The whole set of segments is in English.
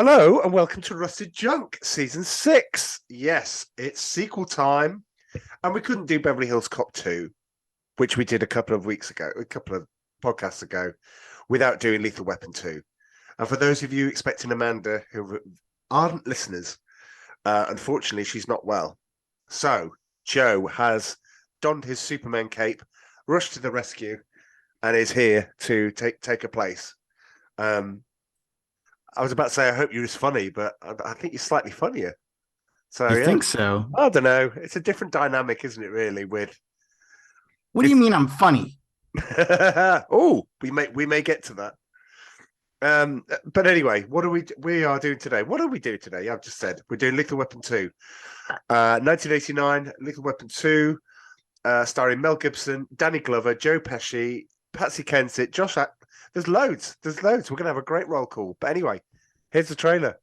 Hello and welcome to Rusted Junk Season 6. Yes, it's sequel time, and we couldn't do Beverly Hills Cop 2, which we did a couple of podcasts ago, without doing Lethal Weapon 2. And for those of you expecting Amanda, who aren't listeners, unfortunately she's not well. So Joe has donned his Superman cape, rushed to the rescue, and is here to take her place. I was about to say, I hope you're as funny, but I think you're slightly funnier. So You think so? I don't know. It's a different dynamic, isn't it? Really, with What do you mean I'm funny? oh, we may get to that. But anyway, what are we are doing today? What do we do today? I've just said we're doing Lethal Weapon 2, 1989 Lethal Weapon 2, starring Mel Gibson, Danny Glover, Joe Pesci, Patsy Kensit, Josh. There's loads. We're gonna have a great roll call. But anyway, here's the trailer.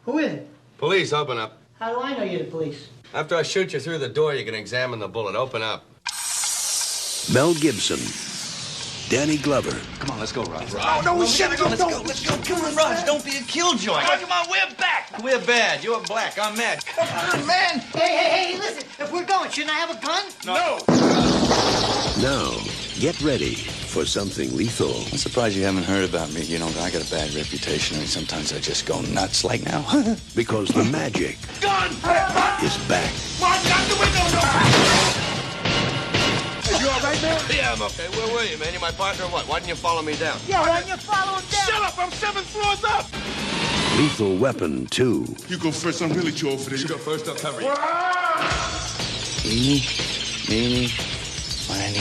Who is it? Police, open up. How do I know you're the police? After I shoot you through the door, you can examine the bullet. Open up. Mel Gibson, Danny Glover, Come on, let's go, Raj. No, shit, let's go. Come on, Raj, don't be a killjoy. Come on, we're back. We're bad. You're black. I'm mad. Come on, man. Hey, listen. If we're going, shouldn't I have a gun? No. now get ready for something lethal. I'm surprised you haven't heard about me. You know, I got a bad reputation. I mean, sometimes I just go nuts like now. Because the magic Gun! is back. Watch out the window! You all right, man? Yeah, I'm okay. Where were you, man? You my partner or what? Why didn't you follow me down? Yeah, why don't you follow him down? Shut up! I'm 7 floors up! Lethal Weapon 2. You go first. I'm really too old for this. You go first, I'll cover you. Eeny, meeny, miny.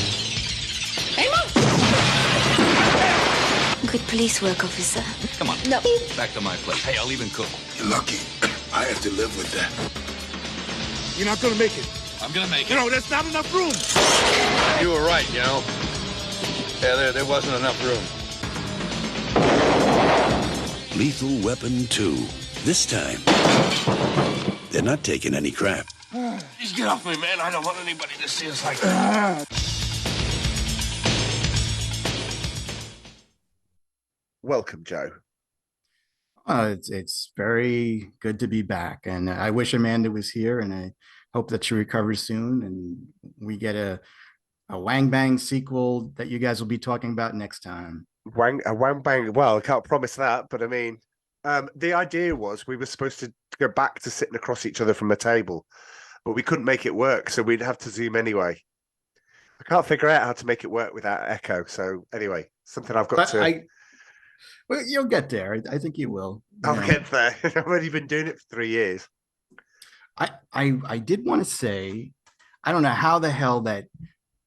Good police work, officer. Come on. No. Back to my place. Hey, I'll even cook. You're lucky. I have to live with that. You're not gonna make it. I'm gonna make You it. know, there's not enough room. You were right, you know. Yeah, there wasn't enough room. Lethal Weapon 2. This time, they're not taking any crap. Just get off me, man. I don't want anybody to see us like that. Welcome, Joe. It's very good to be back, and I wish Amanda was here, and I hope that she recovers soon, and we get a Wang Bang sequel that you guys will be talking about next time. Wang bang. Well, I can't promise that, but I mean, the idea was we were supposed to go back to sitting across each other from a table, but we couldn't make it work, so we'd have to Zoom anyway. I can't figure out how to make it work without echo. So anyway, something I've got But to. well, you'll get there. I think you will. I'll know. get there. I've already been doing it for 3 years. I did want to say, I don't know how the hell that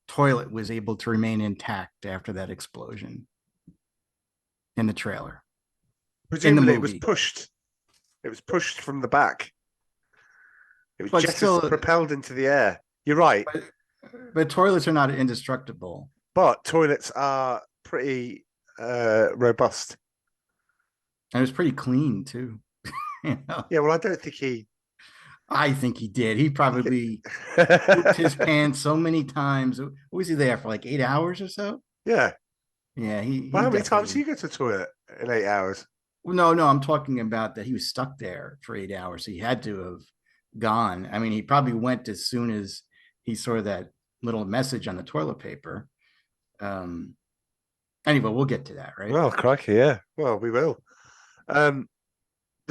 toilet was able to remain intact after that explosion in the trailer. Presumably, it was movie. pushed. It was pushed from the back. It was But just still- propelled into the air. You're right, But toilets are not indestructible. but toilets are pretty robust. And it was pretty clean too. You know? Yeah, well, I don't think he. I think he did. He probably pooped his pants so many times. What was he there for, like 8 hours or so? Yeah. Yeah, he. Well, how many times do definitely- you go to the toilet in 8 hours? Well, no, I'm talking about that he was stuck there for 8 hours. He had to have gone. I mean, he probably went as soon as he saw that little message on the toilet paper. Anyway, we'll get to that, right? Well, crikey, yeah. Well, we will. The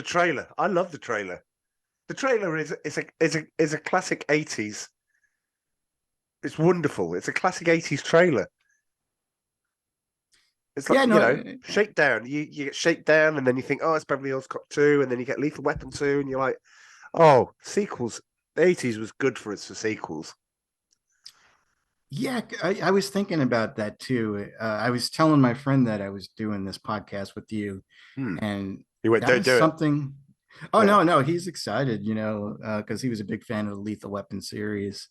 trailer. I love the trailer. The trailer is a classic 80s. It's wonderful. It's a classic 80s trailer. It's like, Yeah, no, Shakedown. You get Shakedown, and then you think, oh, it's Beverly Hills Cop 2, and then you get Lethal Weapon 2, and you're like, oh, sequels. The 80s was good for us for sequels. Yeah, I was thinking about that too. I was telling my friend that I was doing this podcast with you, and You went, that don't was do it. something. Oh, Yeah. no, he's excited, because he was a big fan of the Lethal Weapon series.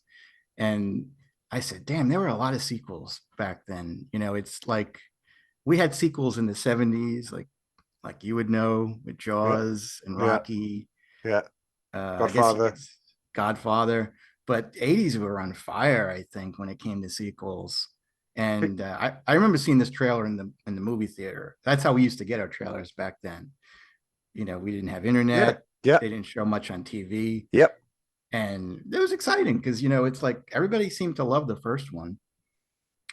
And I said, damn, there were a lot of sequels back then. It's like we had sequels in the 70s, like you would know, with Jaws and Yeah. Rocky. Yeah. I guess Godfather. it's Godfather. But 80s were on fire, I think, when it came to sequels. And I remember seeing this trailer in the movie theater. That's how we used to get our trailers back then. You know, we didn't have internet. Yeah. They didn't show much on TV. Yep. And it was exciting because, you know, it's like everybody seemed to love the first one.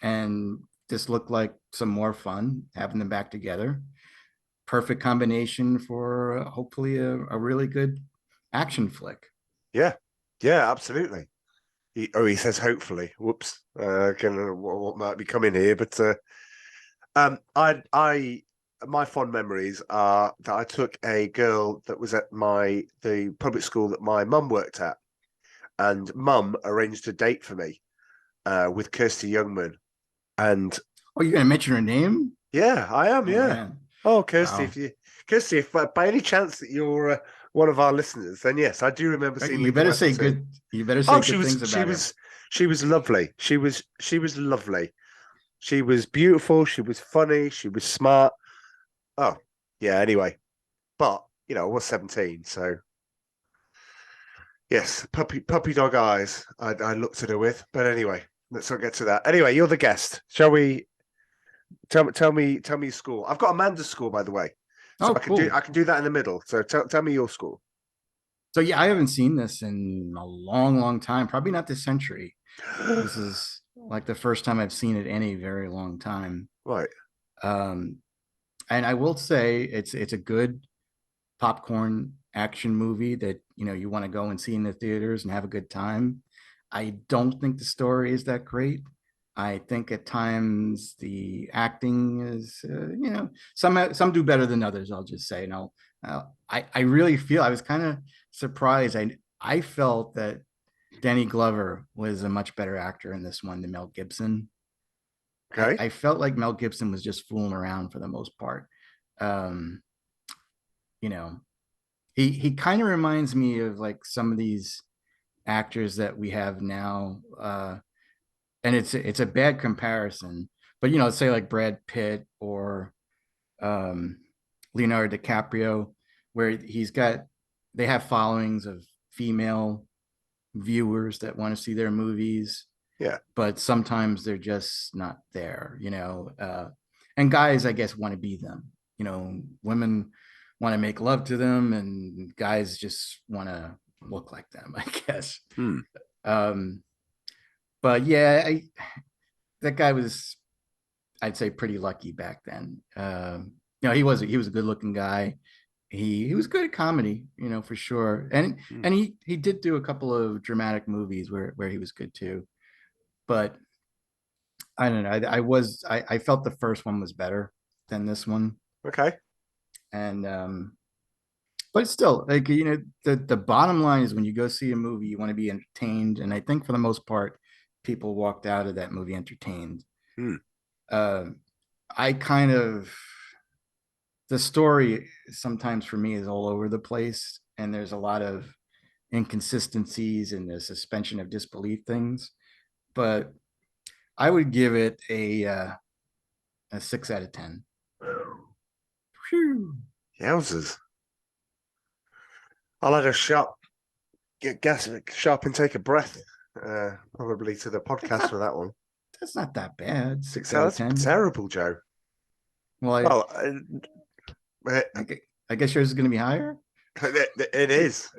And this looked like some more fun having them back together. Perfect combination for hopefully a really good action flick. Yeah. Yeah, absolutely. He says hopefully. Whoops. What might be coming here, but my fond memories are that I took a girl that was at the public school that my mum worked at, and mum arranged a date for me with Kirsty Youngman. And oh, you're gonna mention her name? Yeah, I am. Oh, yeah. man. Oh, Kirsty, Wow. if by any chance that you're one of our listeners, then yes, I do remember seeing. You better say good. You better say good things about her. She was lovely. She was lovely. She was beautiful. She was funny. She was smart. Oh, yeah. Anyway, but you know, I was 17, so yes, puppy dog eyes. I looked at her with, but anyway, let's not get to that. Anyway, you're the guest. Shall we? Tell me your score. I've got Amanda's score, by the way. So cool. I can do that in the middle. So tell me your score. So yeah, I haven't seen this in a long time. Probably not this century. This is like the first time I've seen it in a very long time. Right. And I will say it's a good popcorn action movie that, you know, you want to go and see in the theaters and have a good time. I don't think the story is that great. I think at times the acting is, you know, some do better than others. I'll just say, no. I really feel I was kind of surprised. I felt that Danny Glover was a much better actor in this one than Mel Gibson. Okay. I felt like Mel Gibson was just fooling around for the most part. You know, he kind of reminds me of like some of these actors that we have now. And it's a bad comparison, but you know, say like Brad Pitt or Leonardo DiCaprio, where they have followings of female viewers that want to see their movies. Yeah. But sometimes they're just not there, you know. And guys, I guess, want to be them. You know, women want to make love to them, and guys just want to look like them, I guess. But yeah, that guy was, I'd say, pretty lucky back then. You know, he was a good looking guy. He was good at comedy, you know, for sure. And he did do a couple of dramatic movies where he was good too. But I don't know. I felt the first one was better than this one. Okay. And but still, like, you know, the bottom line is when you go see a movie, you want to be entertained. And I think for the most part, people walked out of that movie entertained. I kind of, the story sometimes for me is all over the place, and there's a lot of inconsistencies and the suspension of disbelief things, but I would give it a 6 out of 10. Whew. Yowzers. I'll add a sharp intake of breath, probably to the podcast for that one. That's not that bad. 6 out of 10. That's terrible, Joe. Well, I guess yours is going to be higher. It is.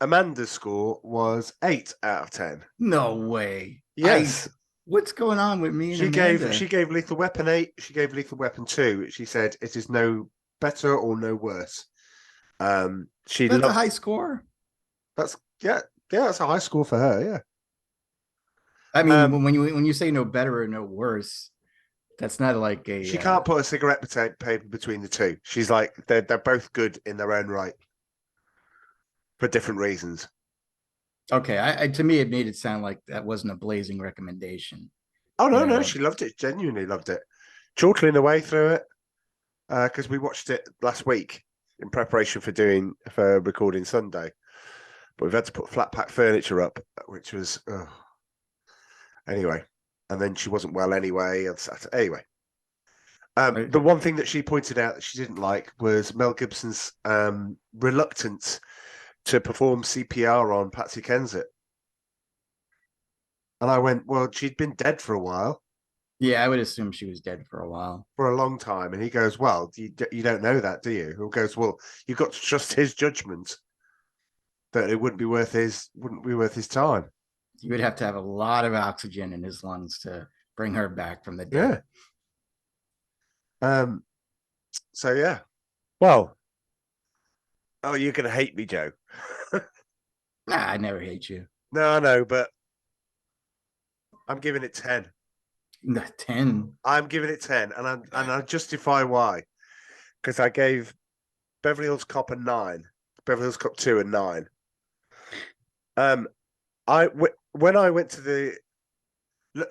Amanda's score was 8 out of 10. No way. Yes. What's going on with me? She gave Lethal Weapon 8. She gave Lethal Weapon 2. She said it is no better or no worse. That's a high score. That's that's a high score for her. Yeah. I mean, when you say no better or no worse, that's not like a. She can't put a cigarette paper between the two. She's like they're both good in their own right for different reasons. Okay, to me, it made it sound like that wasn't a blazing recommendation. Oh no, she loved it. Genuinely loved it. Chortling away through it because we watched it last week in preparation for recording Sunday, but we've had to put flat pack furniture up, which was anyway. And then she wasn't well anyway. Anyway, the one thing that she pointed out that she didn't like was Mel Gibson's reluctance to perform CPR on Patsy Kensit. And I went, well, she'd been dead for a while, Yeah, I would assume she was dead for a while. for a long time. And he goes, well, you don't know that, do you? Who goes, well, you've got to trust his judgment that it wouldn't be worth his time. You would have to have a lot of oxygen in his lungs to bring her back from the dead. Yeah. So yeah. Well. Oh, you're gonna hate me, Joe. Nah, I never hate you. No, I know, but I'm giving it 10. 10. I'm giving it 10, and I justify why. Because I gave Beverly Hills Cop a 9, Beverly Hills Cop 2 a 9. When I went to the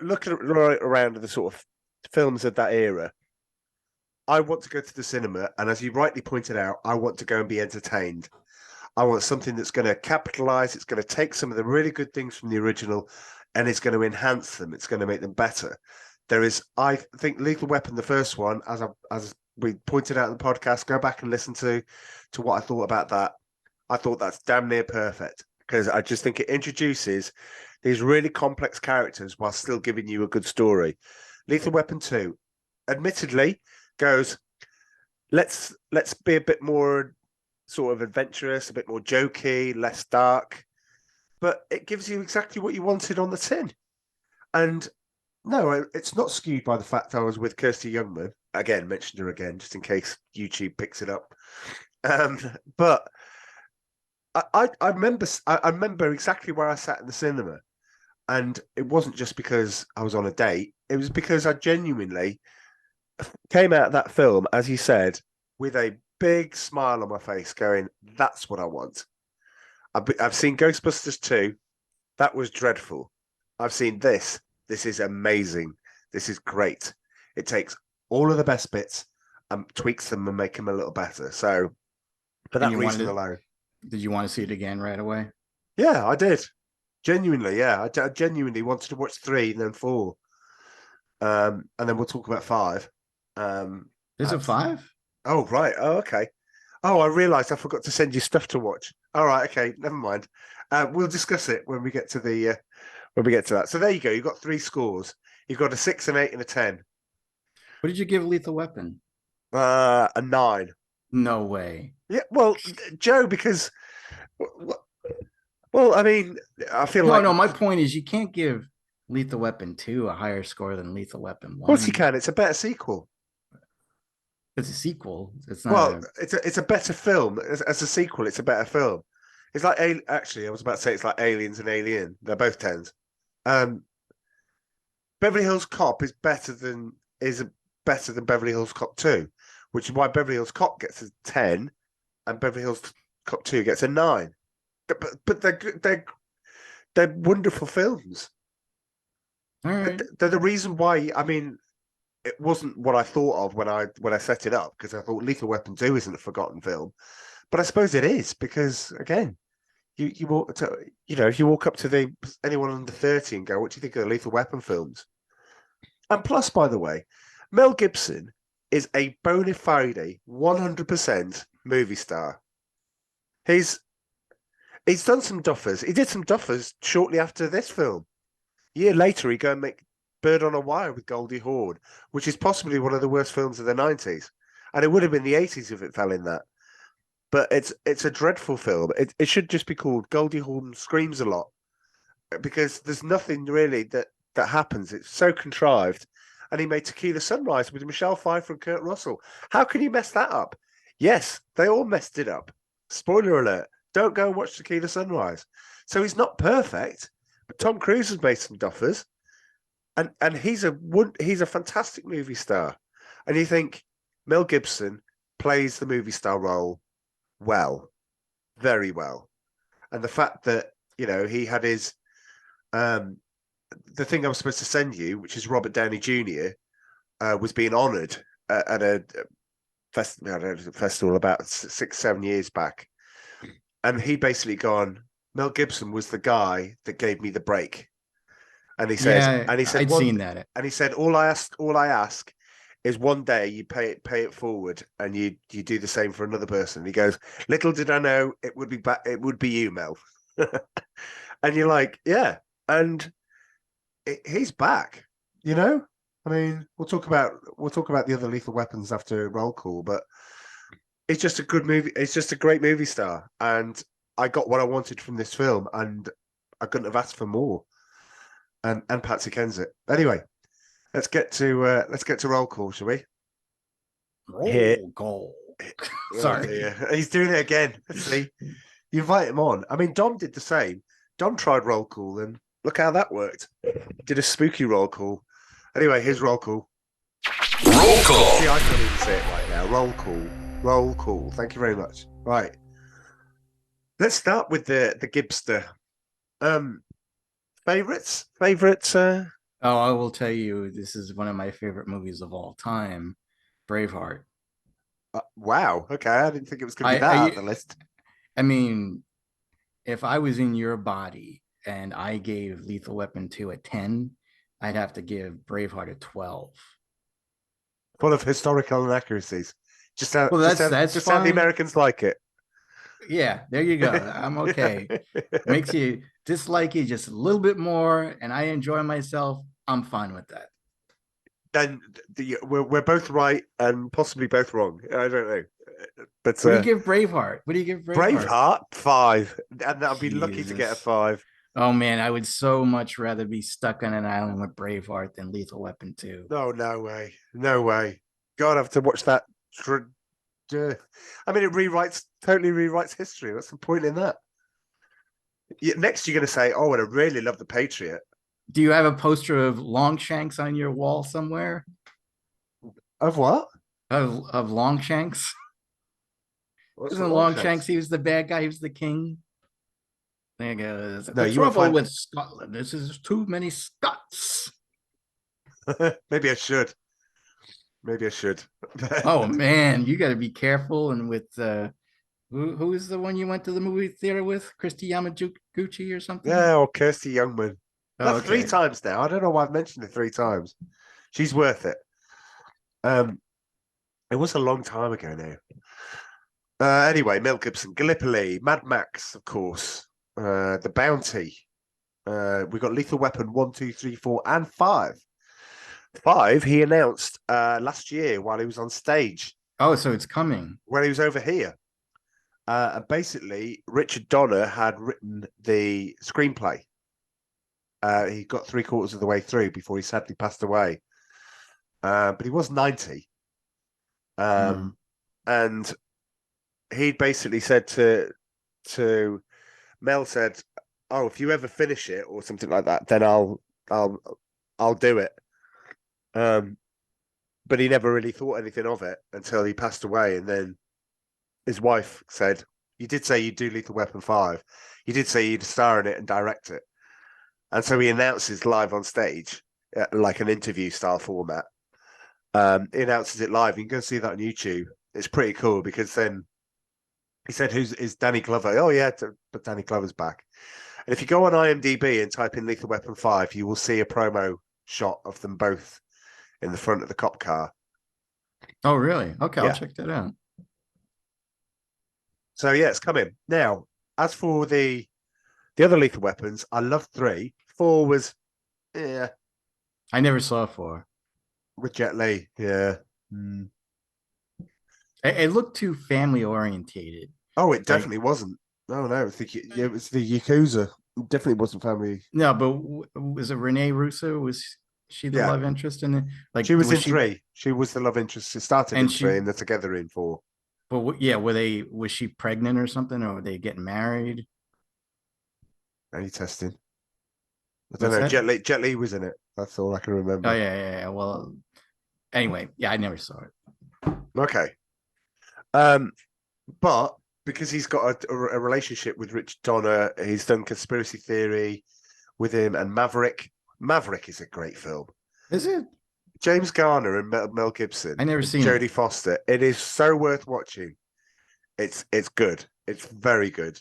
looking around at the sort of films of that era, I want to go to the cinema, and as you rightly pointed out, I want to go and be entertained. I want something that's going to capitalize. It's going to take some of the really good things from the original, and it's going to enhance them. It's going to make them better. There is, I think, Lethal Weapon, the first one, as we pointed out in the podcast. Go back and listen to what I thought about that. I thought that's damn near perfect, because I just think it introduces these really complex characters while still giving you a good story. Lethal Weapon 2, admittedly, goes, let's be a bit more sort of adventurous, a bit more jokey, less dark, but it gives you exactly what you wanted on the tin. And no, it's not skewed by the fact I was with Kirsty Youngman. Again, mentioned her again, just in case YouTube picks it up. But I remember exactly where I sat in the cinema, and it wasn't just because I was on a date. It was because I genuinely came out of that film, as you said, with a big smile on my face, going, "That's what I want." I've seen Ghostbusters 2. That was dreadful. I've seen this. This is amazing. This is great. It takes all of the best bits and tweaks them and make them a little better. So, for that reason alone. Did you want to see it again right away? Yeah, I did. Genuinely, yeah. I genuinely wanted to watch 3 and then 4. And then we'll talk about 5. There's a 5? Oh, right. Oh, okay. Oh, I realised I forgot to send you stuff to watch. All right, okay, never mind. We'll discuss it when we get to that. So there you go. You've got 3 scores. You've got a 6, an 8, and a 10. What did you give Lethal Weapon? A 9. No way. Yeah, well, Joe, because, well, I mean, I feel like no. My point is, you can't give Lethal Weapon 2 a higher score than Lethal Weapon 1. Of course you can. It's a better sequel. It's a sequel. It's not. Well, it's a better film. As a sequel, it's a better film. It's like actually, I was about to say it's like Aliens and Alien. They're both 10s. Beverly Hills Cop is better than Beverly Hills Cop 2, which is why Beverly Hills Cop gets a 10 and Beverly Hills Cop 2 gets a 9. But they're wonderful films. All right. They're the reason why. I mean, it wasn't what I thought of when I set it up, because I thought Lethal Weapon 2 isn't a forgotten film, but I suppose it is, because again, you walk to, if you walk up to anyone under 30 and go, "What do you think of the Lethal Weapon films?" And plus, by the way, Mel Gibson is a bona fide 100% movie star. He's done some duffers. He did some duffers shortly after this film. A year later, he go and make Bird on a Wire with Goldie Hawn, which is possibly one of the worst films of the 90s. And it would have been the 80s if it fell in that. But it's a dreadful film. It should just be called Goldie Hawn Screams a Lot, because there's nothing really that happens. It's so contrived. And he made Tequila Sunrise with Michelle Pfeiffer and Kurt Russell. How can you mess that up? Yes, they all messed it up. Spoiler alert. Don't go and watch Tequila Sunrise. So he's not perfect, but Tom Cruise has made some duffers. And he's a fantastic movie star. And you think Mel Gibson plays the movie star role well, very well. And the fact that, he had his the thing I was supposed to send you, which is Robert Downey Jr., was being honoured at a festival about 6-7 years back. And he'd basically gone, Mel Gibson was the guy that gave me the break. And he said, I'd seen that. And he said, all I ask is one day you pay it forward, and you do the same for another person. And he goes, little did I know it would be you, Mel. And you're like, yeah. And he's back. You know, I mean, we'll talk about the other Lethal Weapons after roll call, but it's just a good movie. It's just a great movie star, and I got what I wanted from this film, and I couldn't have asked for more. And Patsy Kensit. Anyway, let's get to roll call, shall we? Roll call. Sorry. Dear. He's doing it again. See, you invite him on. I mean, Dom did the same. Dom tried roll call, and look how that worked. Did a spooky roll call. Anyway, here's roll call. Roll call. See, I can't even say it right now. Roll call. Roll call. Thank you very much. Right. Let's start with the Gibster. Favorites? Oh, I will tell you, this is one of my favorite movies of all time, Braveheart. Wow. Okay, I didn't think it was going to be that on the list. I mean, if I was in your body and I gave Lethal Weapon 2 a 10, I'd have to give Braveheart a 12. Full of historical inaccuracies. Just how Well, just how the fine. Americans like it. Yeah, there you go. I'm okay. Makes you dislike you just a little bit more, and I enjoy myself. I'm fine with that. Then we're both right and possibly both wrong. I don't know. But What do you give Braveheart? What do you give Braveheart? Braveheart 5, and I'll be lucky to get a Jesus. 5. Oh man, I would so much rather be stuck on an island with Braveheart than Lethal Weapon 2. No way, no way. God, I have to watch that. I mean, it totally rewrites history. What's the point in that? Next, you're going to say, "Oh, and I really love The Patriot." Do you have a poster of Longshanks on your wall somewhere? Of what? Of Longshanks? What's Isn't Longshanks? He was the bad guy. He was the king. There goes. No, the trouble with Scotland. This is too many Scots. Maybe I should. Oh man, you got to be careful. And with who is the one you went to the movie theater with? Christy Yamaguchi or something? Yeah, or Kirsty Youngman. Oh, That's 3 times now. I don't know why I've mentioned it 3 times. She's worth it. It was a long time ago now. Anyway, Mel Gibson, Gallipoli, Mad Max, of course. The Bounty. We got Lethal Weapon 1, 2, 3, 4, and 5. 5 he announced last year while he was on stage. Oh, so it's coming. When he was over here. And basically, Richard Donner had written the screenplay. He got 3/4 of the way through before he sadly passed away. But he was 90. And he basically said to Mel said, "Oh, if you ever finish it or something like that, then I'll do it." But he never really thought anything of it until he passed away, and then his wife said, "You did say you'd do Lethal Weapon 5. You did say you'd star in it and direct it." And so he announces live on stage, like an interview style format. He announces it live. You can go see that on YouTube. It's pretty cool because then he said, "Is Danny Glover?" "Oh yeah, but Danny Glover's back." And if you go on IMDb and type in Lethal Weapon 5, you will see a promo shot of them both in the front of the cop car. Oh, really? Okay, Yeah. I'll check that out. So yeah, it's coming. Now, as for the other Lethal Weapons, I love 3. 4 was, yeah. I never saw 4. With Jet Li, yeah. It looked too family orientated. Oh, it definitely wasn't. No, it was the Yakuza. It definitely wasn't family. No, but was it Renee Russo? Was she the love interest in it? Like she was in 3. She was the love interest. It started in 3 and they're together in 4. But was she pregnant or something, or were they getting married? Any testing? I don't know. Jet Li was in it. That's all I can remember. Oh yeah. Well, anyway, yeah, I never saw it. Okay. But because he's got a relationship with Richard Donner, he's done Conspiracy Theory with him and Maverick. Maverick is a great film. Is it? James Garner and Mel Gibson. I never seen Jodie Foster. It is so worth watching. It's good. It's very good.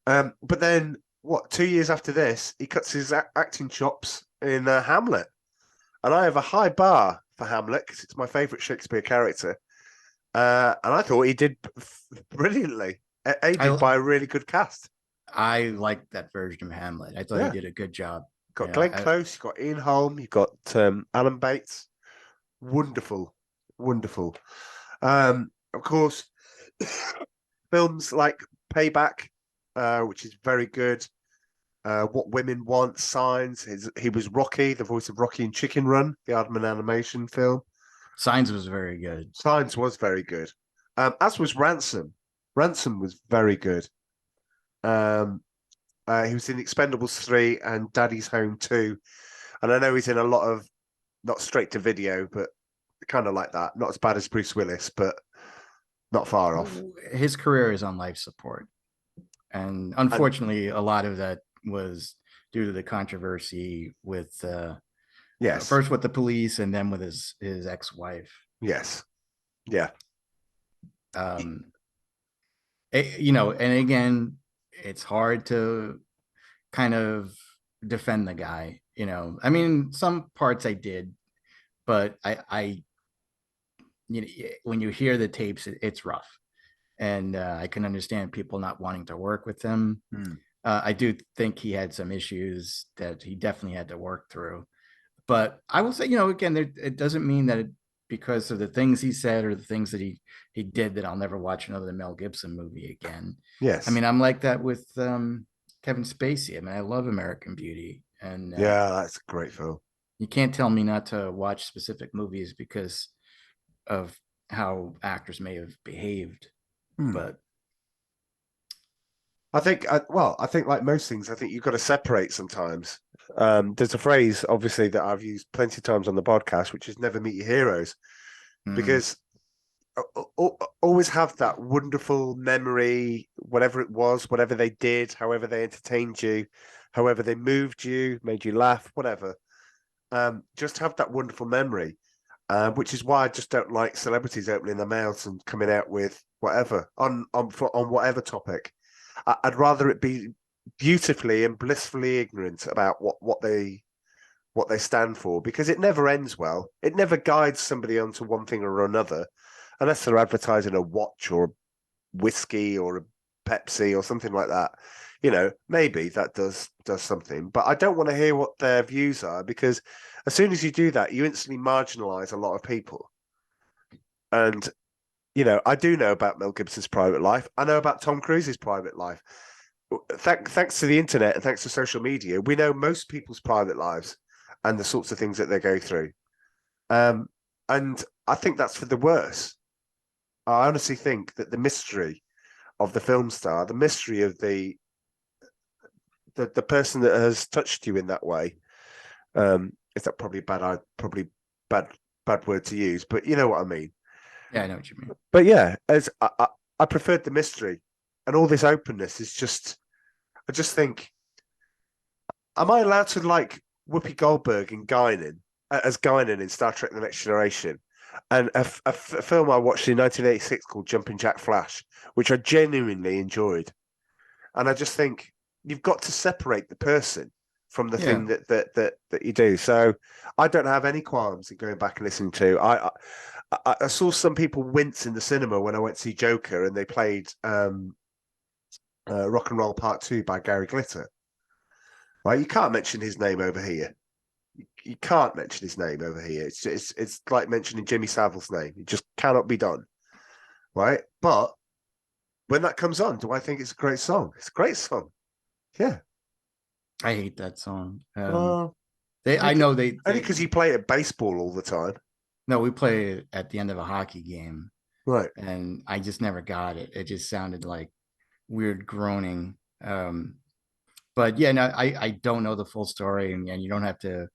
But then 2 years after this, he cuts his acting chops in Hamlet, and I have a high bar for Hamlet because it's my favorite Shakespeare character. And I thought he did brilliantly, aided by a really good cast. I liked that version of Hamlet. I thought he did a good job. Got Glenn Close, you've got Ian Holm, you've got Alan Bates. Wonderful, wonderful. Of course, films like Payback, which is very good. What Women Want, Signs. He was Rocky, the voice of Rocky in Chicken Run, the Aardman animation film. Signs was very good. Signs was very good. As was Ransom. Ransom was very good. He was in Expendables 3 and Daddy's Home 2. And I know he's in a lot of, not straight to video, but kind of like that. Not as bad as Bruce Willis, but not far off. His career is on life support. And unfortunately, a lot of that was due to the controversy with yes, first with the police and then with his ex-wife. Yes. Yeah. And again, it's hard to kind of defend the guy. I mean, some parts I did, but I when you hear the tapes, it's rough, and I can understand people not wanting to work with him. I do think he had some issues that he definitely had to work through. But I will say, again, it doesn't mean that because of the things he said or the things that he did that I'll never watch another Mel Gibson movie again. Yes. I mean, I'm like that with Kevin Spacey. I mean, I love American Beauty. And yeah, that's a great film. You can't tell me not to watch specific movies because of how actors may have behaved. But I think like most things, I think you've got to separate sometimes. There's a phrase, obviously, that I've used plenty of times on the podcast, which is never meet your heroes, because always have that wonderful memory, whatever it was, whatever they did, however they entertained you, however they moved you, made you laugh, whatever. Just have that wonderful memory, which is why I just don't like celebrities opening their mouths and coming out with whatever on whatever topic. I'd rather it be beautifully and blissfully ignorant about what they stand for, because it never ends well. It never guides somebody onto one thing or another, unless they're advertising a watch or a whiskey or a Pepsi or something like that. Maybe that does something, but I don't want to hear what their views are, because as soon as you do that, you instantly marginalize a lot of people. And I do know about Mel Gibson's private life. I know about Tom Cruise's private life. Thanks to the internet and thanks to social media, we know most people's private lives and the sorts of things that they go through. And I think that's for the worse. I honestly think that the mystery of the film star, the mystery of the person that has touched you in that way, is that probably bad word to use, but you know what I mean. Yeah, I know what you mean. But yeah, as I preferred the mystery, and all this openness is just. I just think, am I allowed to like Whoopi Goldberg in Guinan as Guinan in Star Trek: The Next Generation, and a film I watched in 1986 called Jumping Jack Flash, which I genuinely enjoyed, and I just think you've got to separate the person from the thing that you do. So I don't have any qualms in going back and listening to. I saw some people wince in the cinema when I went to see Joker and they played Rock and Roll Part 2 by Gary Glitter. Right, you can't mention his name over here. You can't mention his name over here. It's like mentioning Jimmy Savile's name. It just cannot be done. Right, but when that comes on, do I think it's a great song? It's a great song. Yeah, I hate that song. only Because you play it baseball all the time. No, we play it at the end of a hockey game, right? And I just never got it. It just sounded like weird groaning. But yeah, no, I don't know the full story, and you don't have to,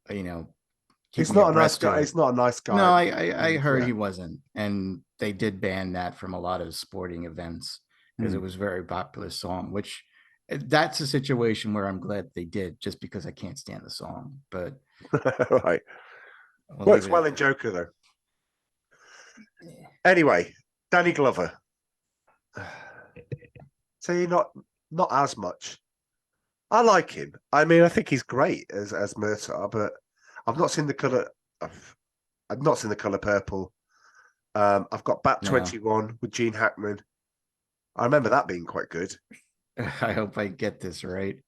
He's not a nice guy. He's not a nice guy. No, I heard he wasn't, and they did ban that from a lot of sporting events because it was a very popular song. Which that's a situation where I'm glad they did, just because I can't stand the song. But right, works well in Joker though. Anyway, Danny Glover. So you're not as much. I like him. I mean, I think he's great as Murtaugh, but I've not seen the color. I've not seen the color purple. I've got Bat 21 with Gene Hackman. I remember that being quite good. I hope I get this right.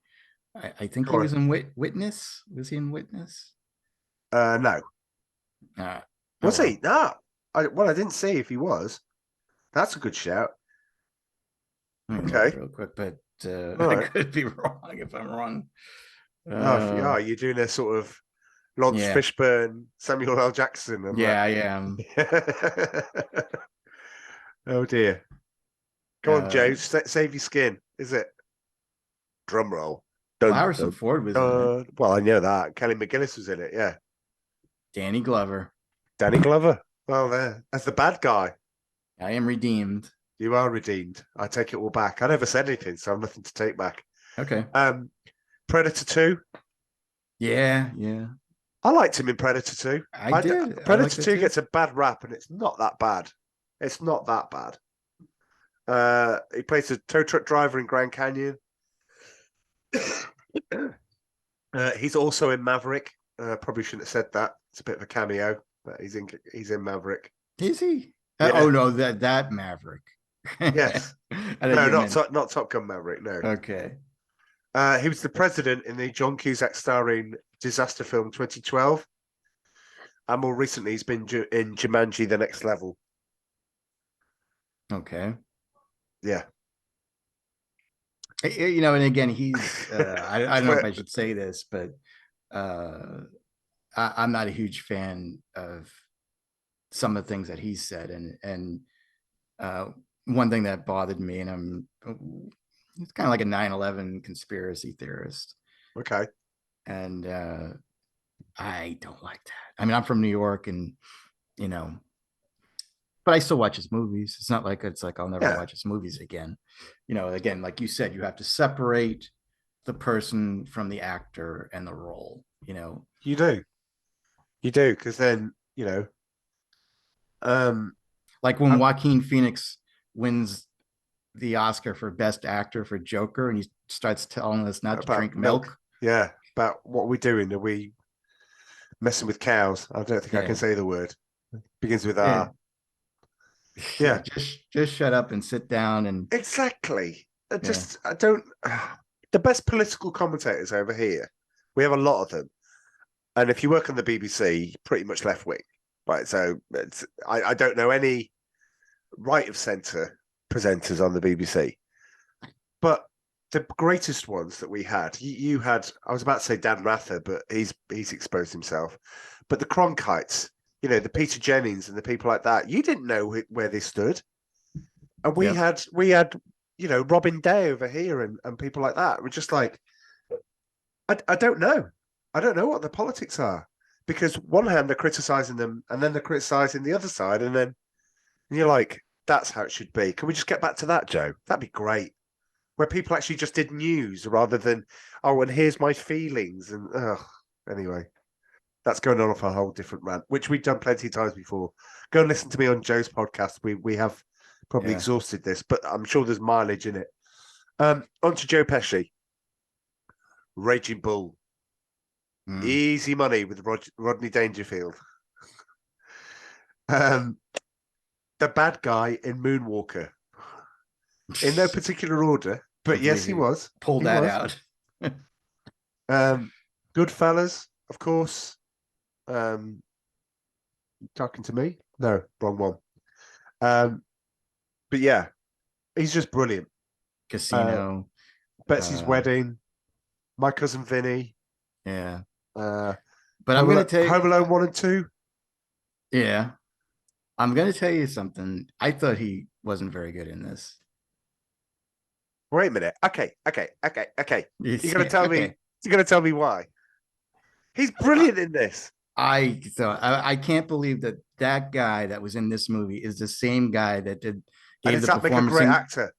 I think Go he on. was in Witness. Was he in Witness? No. Oh, Was well. he? No. I didn't see if he was. That's a good shout. Let me look Okay. real quick, but All I right. could be wrong if I'm wrong. Oh, if you are, you're doing a sort of Lawrence Yeah. Fishburne, Samuel L. Jackson. I'm Yeah, I am. Oh dear. Come on, Joe. Save your skin. Is it? Drum roll. Well, Dun, Harrison dun, Ford was in it. dun. Well, I know that. Kelly McGillis was in it. Yeah. Danny Glover. Danny Glover. Well, there. As the bad guy. I am redeemed. You are redeemed. I take it all back. I never said anything, so I've nothing to take back. Okay. Predator 2. Yeah. I liked him in Predator 2. I did. I Predator liked it 2 too. gets a bad rap, and it's not that bad. It's not that bad. He plays a tow truck driver in Grand Canyon. He's also in Maverick. Probably shouldn't have said that. It's a bit of a cameo, but he's in Maverick. Is he? Yeah. Oh no, that Maverick. Yes. No, not Top Gun Maverick. No. Okay. He was the president in the John Cusack starring disaster film 2012. And more recently, he's been in Jumanji: The Next Level. Okay. Yeah. And again, he's I don't know if I should say this, but I'm not a huge fan of some of the things that he's said, and one thing that bothered me, and it's kind of like a 9/11 conspiracy theorist. Okay. And I don't like that. I mean, I'm from New York, and but I still watch his movies. It's not like I'll never watch his movies again. Again, like you said, you have to separate the person from the actor and the role. You do, because then like when Joaquin Phoenix wins the Oscar for Best Actor for Joker, and he starts telling us not to drink milk. Yeah, about what we're doing. Are we messing with cows? I don't think I can say the word. Begins with R. Yeah. Just shut up and sit down. And exactly. I don't. The best political commentators over here, we have a lot of them, and if you work on the BBC, pretty much left wing, right? So I don't know any right of centre presenters on the BBC, but the greatest ones that we had, you had. I was about to say Dan Rather, but he's exposed himself. But the Cronkites, the Peter Jennings and the people like that, you didn't know where they stood, and we had Robin Day over here and people like that. We're just like, I don't know. I don't know what the politics are, because one hand they're criticising them, and then they're criticising the other side, and you're like, that's how it should be. Can we just get back to that, Joe? That'd be great. Where people actually just did news rather than, and here's my feelings. And anyway, that's going on off a whole different rant, which we've done plenty of times before. Go and listen to me on Joe's podcast. We have probably exhausted this, but I'm sure there's mileage in it. On to Joe Pesci. Raging Bull. Easy money with Rodney Dangerfield. The bad guy in Moonwalker. In no particular order, but yes, he was. Pulled that out. Goodfellas, of course. Talking to me? No, wrong one. But yeah, he's just brilliant. Casino. Betsy's Wedding. My Cousin Vinny. Yeah. But I'm going to tell you, Home Alone 1 and 2. Yeah. I'm going to tell you something. I thought he wasn't very good in this. Wait a minute. Okay. You're going to tell me. Okay. You're going to tell me why. He's brilliant in this. I can't believe that guy that was in this movie is the same guy that gave the performance. Great actor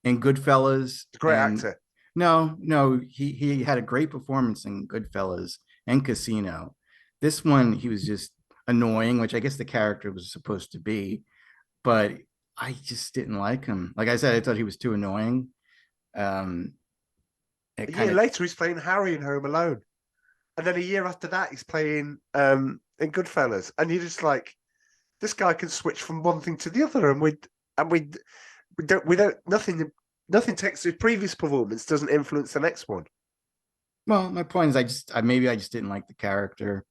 in Goodfellas. Great actor. No, he had a great performance in Goodfellas and Casino. This one, he was just annoying, which I guess the character was supposed to be, but I just didn't like him. Like I said, I thought he was too annoying. A year later, he's playing Harry in Home Alone, and then a year after that, he's playing in Goodfellas, and you're just like, this guy can switch from one thing to the other, and we don't nothing takes his previous performance doesn't influence the next one. Well, my point is, maybe I just didn't like the character.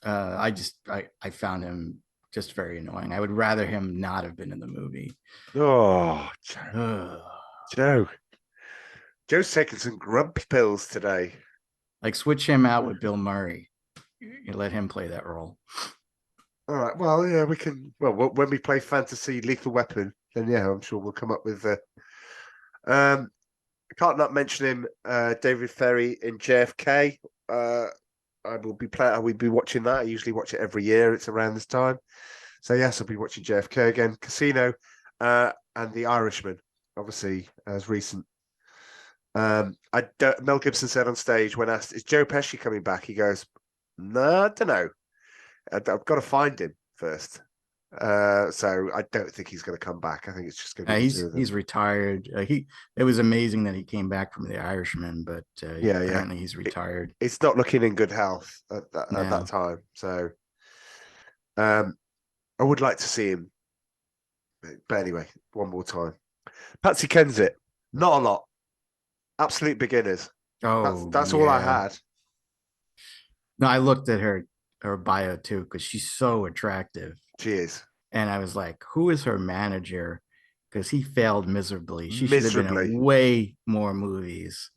I found him just very annoying. I would rather him not have been in the movie. Oh, Ugh. Joe. Joe's taking some grumpy pills today. Like switch him out with Bill Murray. You let him play that role. All right. Well, yeah, we can. Well, when we play fantasy Lethal Weapon, then yeah, I'm sure we'll come up with. I can't not mention him. David Ferry in JFK. I will be playing. I will be watching that. I usually watch it every year. It's around this time. So yes, I'll be watching JFK again. Casino, and The Irishman, obviously as recent. Mel Gibson said on stage when asked, "Is Joe Pesci coming back?" He goes, "No, I don't know. I've got to find him first." So I don't think he's going to come back. I think it's just going to be the two of them. He's retired. It was amazing that he came back from The Irishman, but apparently he's retired. It's not looking in good health at that time. So I would like to see him. But anyway, one more time. Patsy Kensit, not a lot. Absolute beginners. Oh, that's all I had. No, I looked at her bio too because she's so attractive. She is. And I was like, who is her manager? Because he failed miserably. She should have been in way more movies.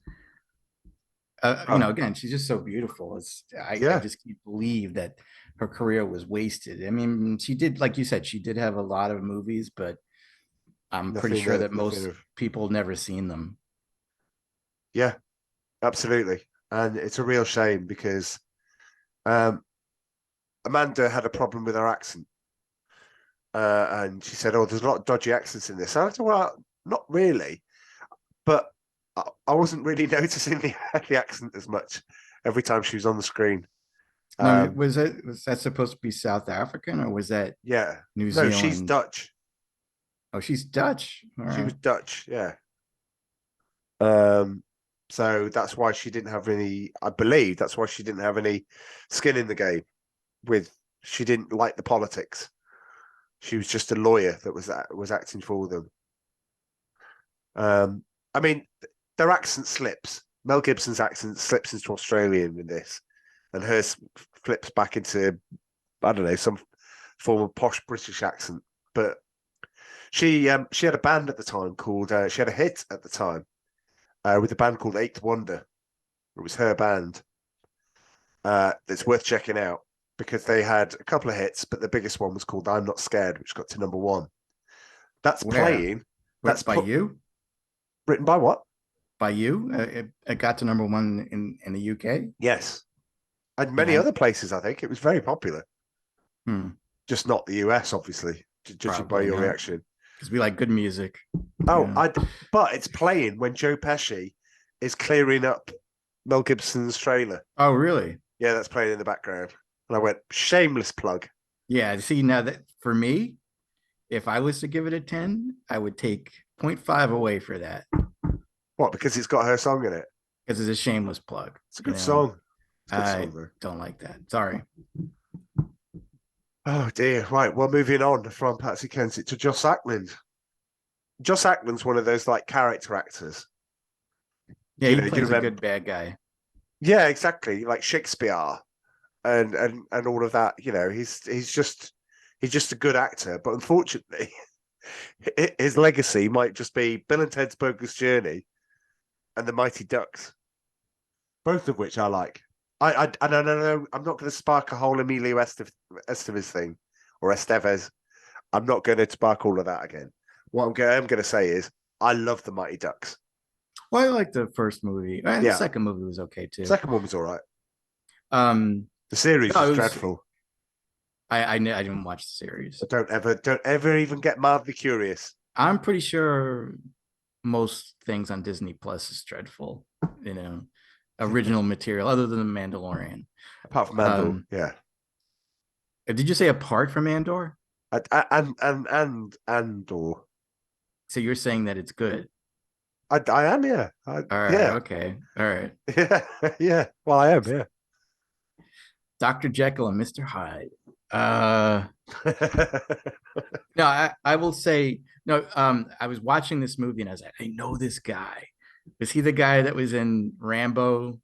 Again, she's just so beautiful. I just can't believe that her career was wasted. I mean, she did, like you said, she did have a lot of movies, but I'm pretty sure that most people never seen them. Yeah, absolutely. And it's a real shame because Amanda had a problem with her accent. And she said, "Oh, there's a lot of dodgy accents in this." And I said, "Well, not really, but I wasn't really noticing the accent as much every time she was on the screen." Was that supposed to be South African or was that New Zealand? No, she's Dutch. Oh, she's Dutch. She was Dutch, yeah. So that's why she didn't have any. I believe that's why she didn't have any skin in the game. She didn't like the politics. She was just a lawyer that was acting for them. I mean, their accent slips. Mel Gibson's accent slips into Australian in this, and hers flips back into, I don't know, some form of posh British accent. But she had a band at the time called. She had a hit at the time with a band called Eighth Wonder. It was her band. That's worth checking out. Because they had a couple of hits, but the biggest one was called "I'm Not Scared," which got to #1. That's playing. That's by you. Written by what? By you. It got to #1 in the UK. Yes, and many other places. I think it was very popular. Just not the US, obviously. Judging by your reaction, because we like good music. Oh, but it's playing when Joe Pesci is clearing up Mel Gibson's trailer. Oh, really? Yeah, that's playing in the background. And I went, shameless plug. Yeah, see, now that for me, if I was to give it a 10, I would take 0.5 away for that. What? Because it's got her song in it? Because it's a shameless plug. It's a good song. I don't like that. Sorry. Oh, dear. Right, well, moving on from Patsy Kensit to Joss Ackland. Joss Ackland's one of those, like, character actors. Yeah, he plays a good bad guy. Yeah, exactly. Like Shakespeare. And all of that, he's just a good actor, but unfortunately, his legacy might just be Bill and Ted's Bogus Journey and The Mighty Ducks, both of which I like. I know I'm not going to spark a whole Emilio Estevez thing or Estevez. I'm not going to spark all of that again. What I'm going to say is I love The Mighty Ducks. Well, I like the first movie. The second movie was okay too. Second one was all right. The series was dreadful. I didn't watch the series. Don't ever even get mildly curious. I'm pretty sure most things on Disney Plus is dreadful. Original material other than the Mandalorian. Apart from Andor, yeah. Did you say apart from Andor? And Andor. So you're saying that it's good? I am, yeah. All right. Yeah. Okay. All right. Yeah. Yeah. Well, I am, yeah. Dr. Jekyll and Mr. Hyde. No, I will say no. I was watching this movie and I was like, I know this guy. Was he the guy that was in Rambo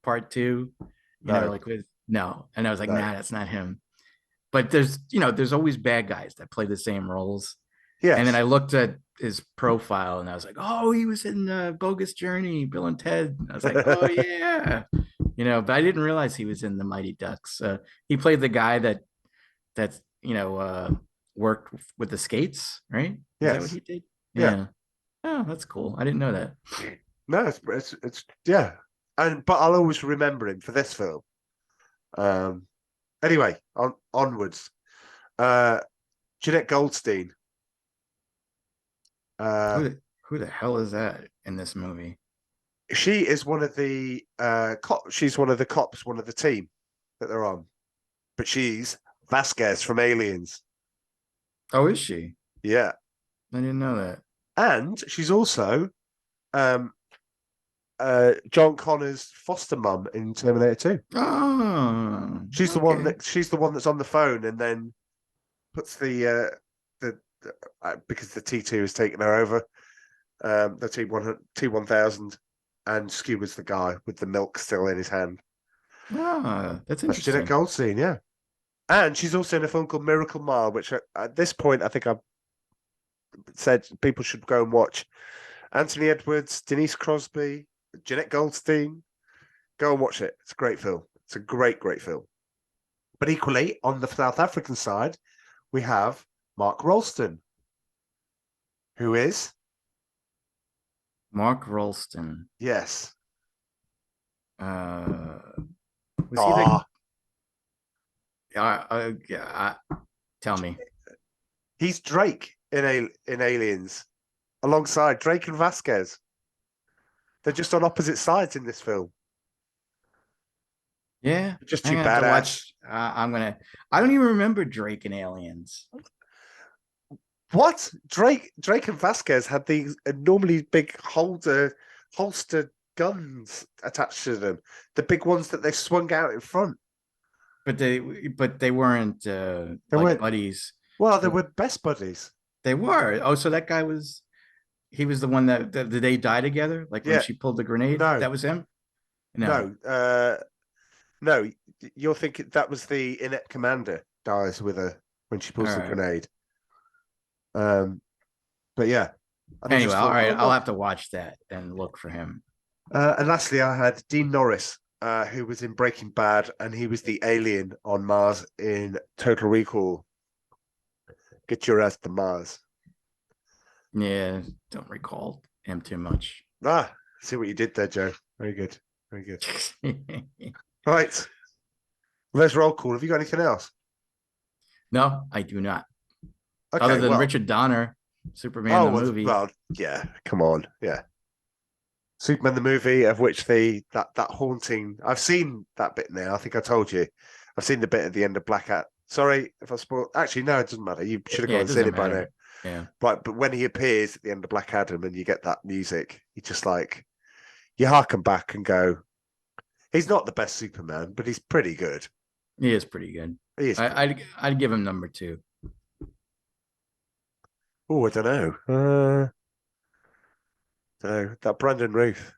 part 2? You No. know, like with no. And I was like, No. nah, that's not him. But there's always bad guys that play the same roles. Yes. And then I looked at his profile and I was like, oh, he was in Bogus Journey, Bill and Ted. I was like, oh yeah. But I didn't realize he was in the Mighty Ducks. He played the guy that's worked with the skates, right? Is that what he did? Yeah. Oh, that's cool. I didn't know that. No, it's yeah. But I'll always remember him for this film. Anyway, onwards. Jeanette Goldstein. Who the hell is that in this movie? She is one of the she's one of the cops, one of the team that they're on. But she's Vasquez from Aliens. Oh, is she? Yeah. I didn't know that. And she's also John Connor's foster mum in Terminator 2. Oh, she's the one that's on the phone and then puts the because the T2 has taken her over, the T1000, and skewers the guy with the milk still in his hand. Ah, that's That's interesting. Jeanette Goldstein, yeah. And she's also in a film called Miracle Mile, which at this point I think I've said people should go and watch. Anthony Edwards, Denise Crosby, Jeanette Goldstein. Go and watch it. It's a great film. It's a great, great film. But equally, on the South African side, we have Mark Rolston, who is Mark Rolston. yes. Was he the? Tell me. He's Drake in Aliens, alongside Drake and Vasquez. They're just on opposite sides in this film. Yeah, Just too I'm gonna have to badass. watch. I don't even remember Drake and Aliens. What? Drake and Vasquez had these enormously big holster guns attached to them. The big ones that they swung out in front. But they weren't weren't- buddies. Well, they were best buddies. They were. Oh, so that guy was. He was the one that did they die together? Like when Yeah. she pulled the grenade. No. That was him. No. No. You're thinking that was the inept commander dies with her when she pulls All the right. grenade. But yeah. I Anyway, just all thought, right. oh, I'll have to watch that and look for him. And lastly, I had Dean Norris, who was in Breaking Bad, and he was the alien on Mars in Total Recall. Get your ass to Mars. Yeah, don't recall him too much. See what you did there, Joe. Very good. Very good. Right. Let's roll call. Have you got anything else? No, I do not. Okay, Other than well, Richard Donner, Superman the movie. Well, yeah, come on. Yeah. Superman the movie, of which that haunting. I've seen that bit now. I think I told you. I've seen the bit at the end of Black Hat. Sorry if I spoiled. Actually, no, it doesn't matter. You should have gone and seen it by now. Yeah. Right, but when he appears at the end of Black Adam and you get that music, you just like you harken back and go, he's not the best Superman, but he's pretty good. He is pretty good. He is. I'd give him number 2. Oh, I don't know. That Brandon Ruth.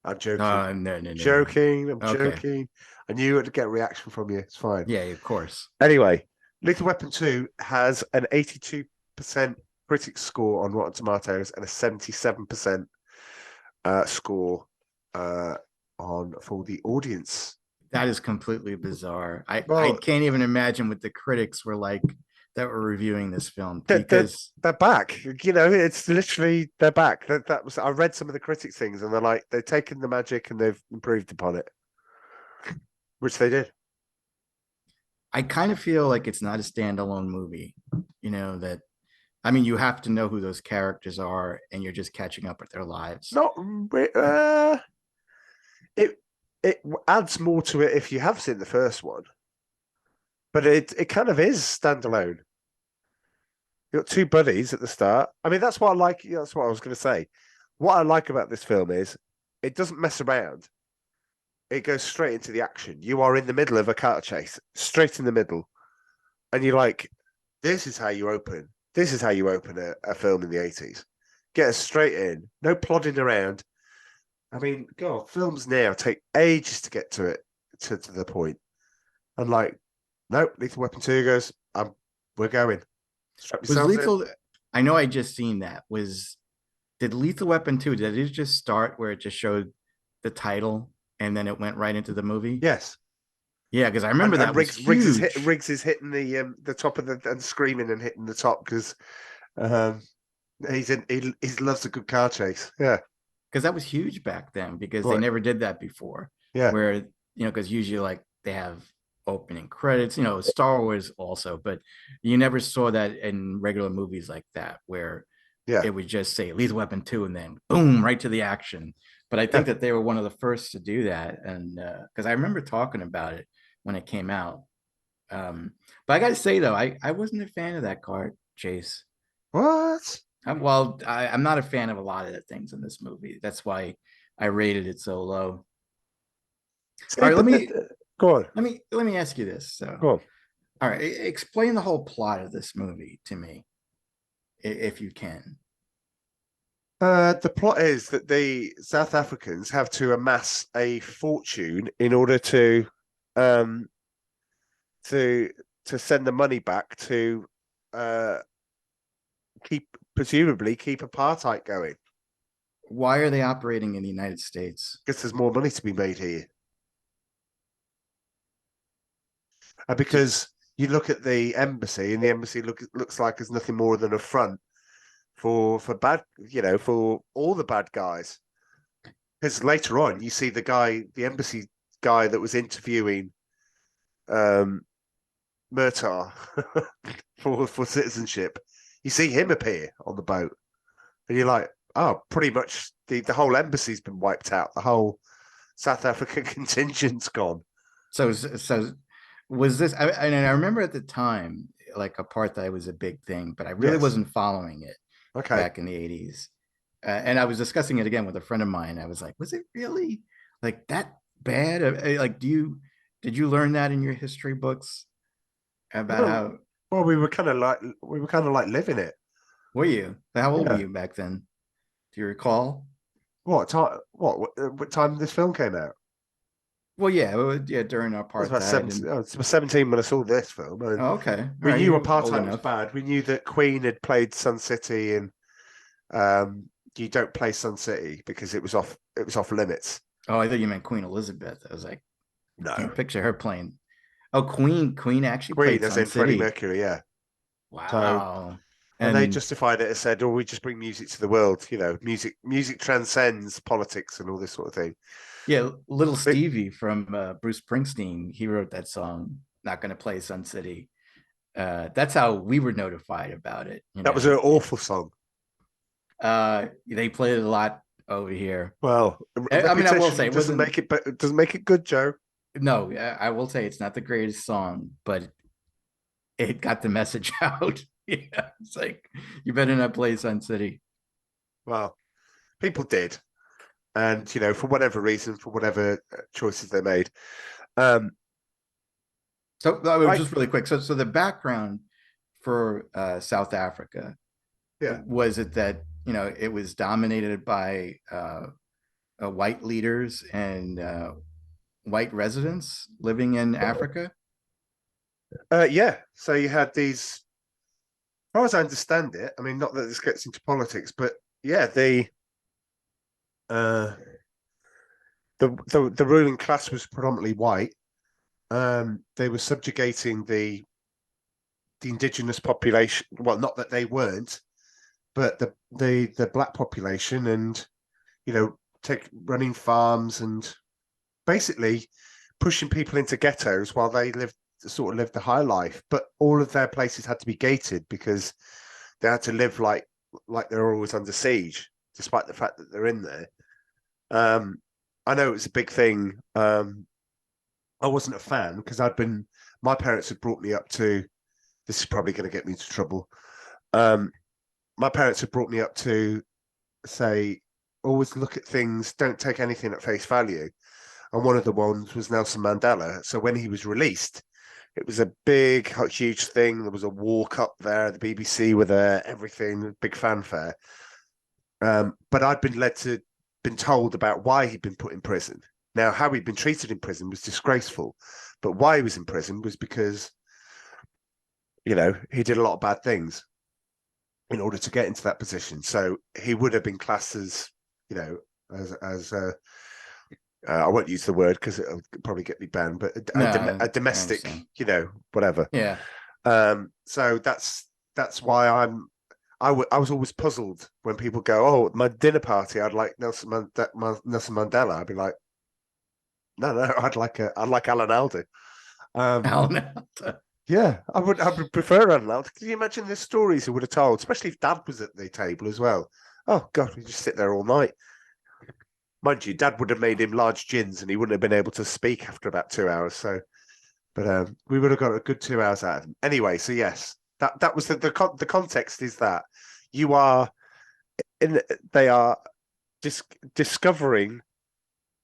I'm joking. No. Joking. I'm Okay. joking. I knew I'd get a reaction from you. It's fine. Yeah, of course. Anyway, Lethal Weapon 2 has an 82% critics score on Rotten Tomatoes and a 77% score for the audience. That is completely bizarre. I Well- can't even imagine what the critics were like that were reviewing this film They're- because They're back. You know, it's literally they're back. That was I read some of the critics things and they're like they've taken the magic and they've improved upon it, which they did. I kind of feel like it's not a standalone movie. You know that. I mean, you have to know who those characters are, and you're just catching up with their lives. It adds more to it if you have seen the first one, but it kind of is standalone. You got two buddies at the start. I mean, that's what I like. That's what I was going to say. What I like about this film is it doesn't mess around. It goes straight into the action. You are in the middle of a car chase, straight in the middle, and you're like, "This is how you open. This is how you open a film in the 80s. Get us straight in, no plodding around." I mean, God, films now take ages to get to it to the point. And like, nope, Lethal Weapon 2 goes, we're going. Strap Was yourselves in. Lethal? I know I just seen that. Did Lethal Weapon 2? Did it just start where it just showed the title and then it went right into the movie? Yes. Yeah, because I remember that was huge. Riggs is hitting the top of and screaming and hitting the top because he loves a good car chase. Yeah, because that was huge back then because they Right. never did that before. Yeah. Where, because usually like they have opening credits, Star Wars also, but you never saw that in regular movies like that where it would just say Lethal Weapon 2 and then boom, right to the action. But I think that they were one of the first to do that. And because I remember talking about it when it came out. But I got to say, though, I wasn't a fan of that car chase. What? I'm not a fan of a lot of the things in this movie. That's why I rated it so low. All right, go on. Let me ask you this. So, Go on. all right, explain the whole plot of this movie to me, if you can. The plot is that the South Africans have to amass a fortune in order to send the money back to presumably keep apartheid going. Why are they operating in the United States? Because there's more money to be made here. Because you look at the embassy, and the embassy looks like there's nothing more than a front for for all the bad guys. Because later on, you see the embassy guy that was interviewing Murtaugh for citizenship. You see him appear on the boat, and you're like, oh, pretty much the whole embassy's been wiped out. The whole South African contingent's gone. So was this? I remember at the time, like apartheid was a big thing, but I really wasn't following it back in the 80s. And I was discussing it again with a friend of mine. I was like, was it really like that bad? Like, did you learn that in your history books about how? Well, we were kind of like living it. Were you? How old were you back then? Do you recall? What time this film came out? Well, yeah, during apartheid. I was 17 when I saw this film. Okay. We knew apartheid was bad. We knew that Queen had played Sun City, and you don't play Sun City because it was off limits. Oh, I thought you meant Queen Elizabeth. I was like, no, I can't picture her playing. Oh, Queen actually Queen played as Sun in City. Freddie Mercury, yeah. Wow. So, and they justified it and said, "Oh, we just bring music to the world. Music transcends politics and all this sort of thing." Yeah, Little Stevie from Bruce Springsteen, he wrote that song, Not Gonna Play Sun City. That's how we were notified about it. That was an awful song. They played it a lot over here. Well, I will say it doesn't make it good, Joe. No, I will say it's not the greatest song, but it got the message out. Yeah, it's like, you better not play Sun City. Well, people did. And, for whatever reason, for whatever choices they made. So just really quick. So the background for South Africa, was it that, it was dominated by white leaders and white residents living in Africa? Yeah. So you had these, as far as I understand it, I mean, not that this gets into politics, but yeah, the ruling class was predominantly white. They were subjugating the indigenous population. Well, not that they weren't, but the black population, and running farms and basically pushing people into ghettos while they lived the high life. But all of their places had to be gated because they had to live like they're always under siege, despite the fact that they're in there. I know it was a big thing. I wasn't a fan because my parents had brought me up to, this is probably going to get me into trouble. My parents had brought me up to say, always look at things, don't take anything at face value. And one of the ones was Nelson Mandela. So when he was released, it was a big, huge thing. There was a walk up there, the BBC were there, everything, big fanfare. But I'd been led to been told about why he'd been put in prison. Now, how he'd been treated in prison was disgraceful, but why he was in prison was because, you know, he did a lot of bad things in order to get into that position. So he would have been classed as, you know, as I won't use the word because it'll probably get me banned, but a domestic, you know, whatever. Yeah. So that's why I was always puzzled when people go, "Oh, my dinner party, I'd like Nelson Mandela." I'd be like, "No, I'd like Alan Alda." Alan Alda. Yeah, I would prefer Alan Alda. Can you imagine the stories he would have told, especially if Dad was at the table as well? Oh God, we just sit there all night. Mind you, Dad would have made him large gins, and he wouldn't have been able to speak after about 2 hours. So, but we would have got a good 2 hours out of him. Anyway, so yes, that was the context is that they are discovering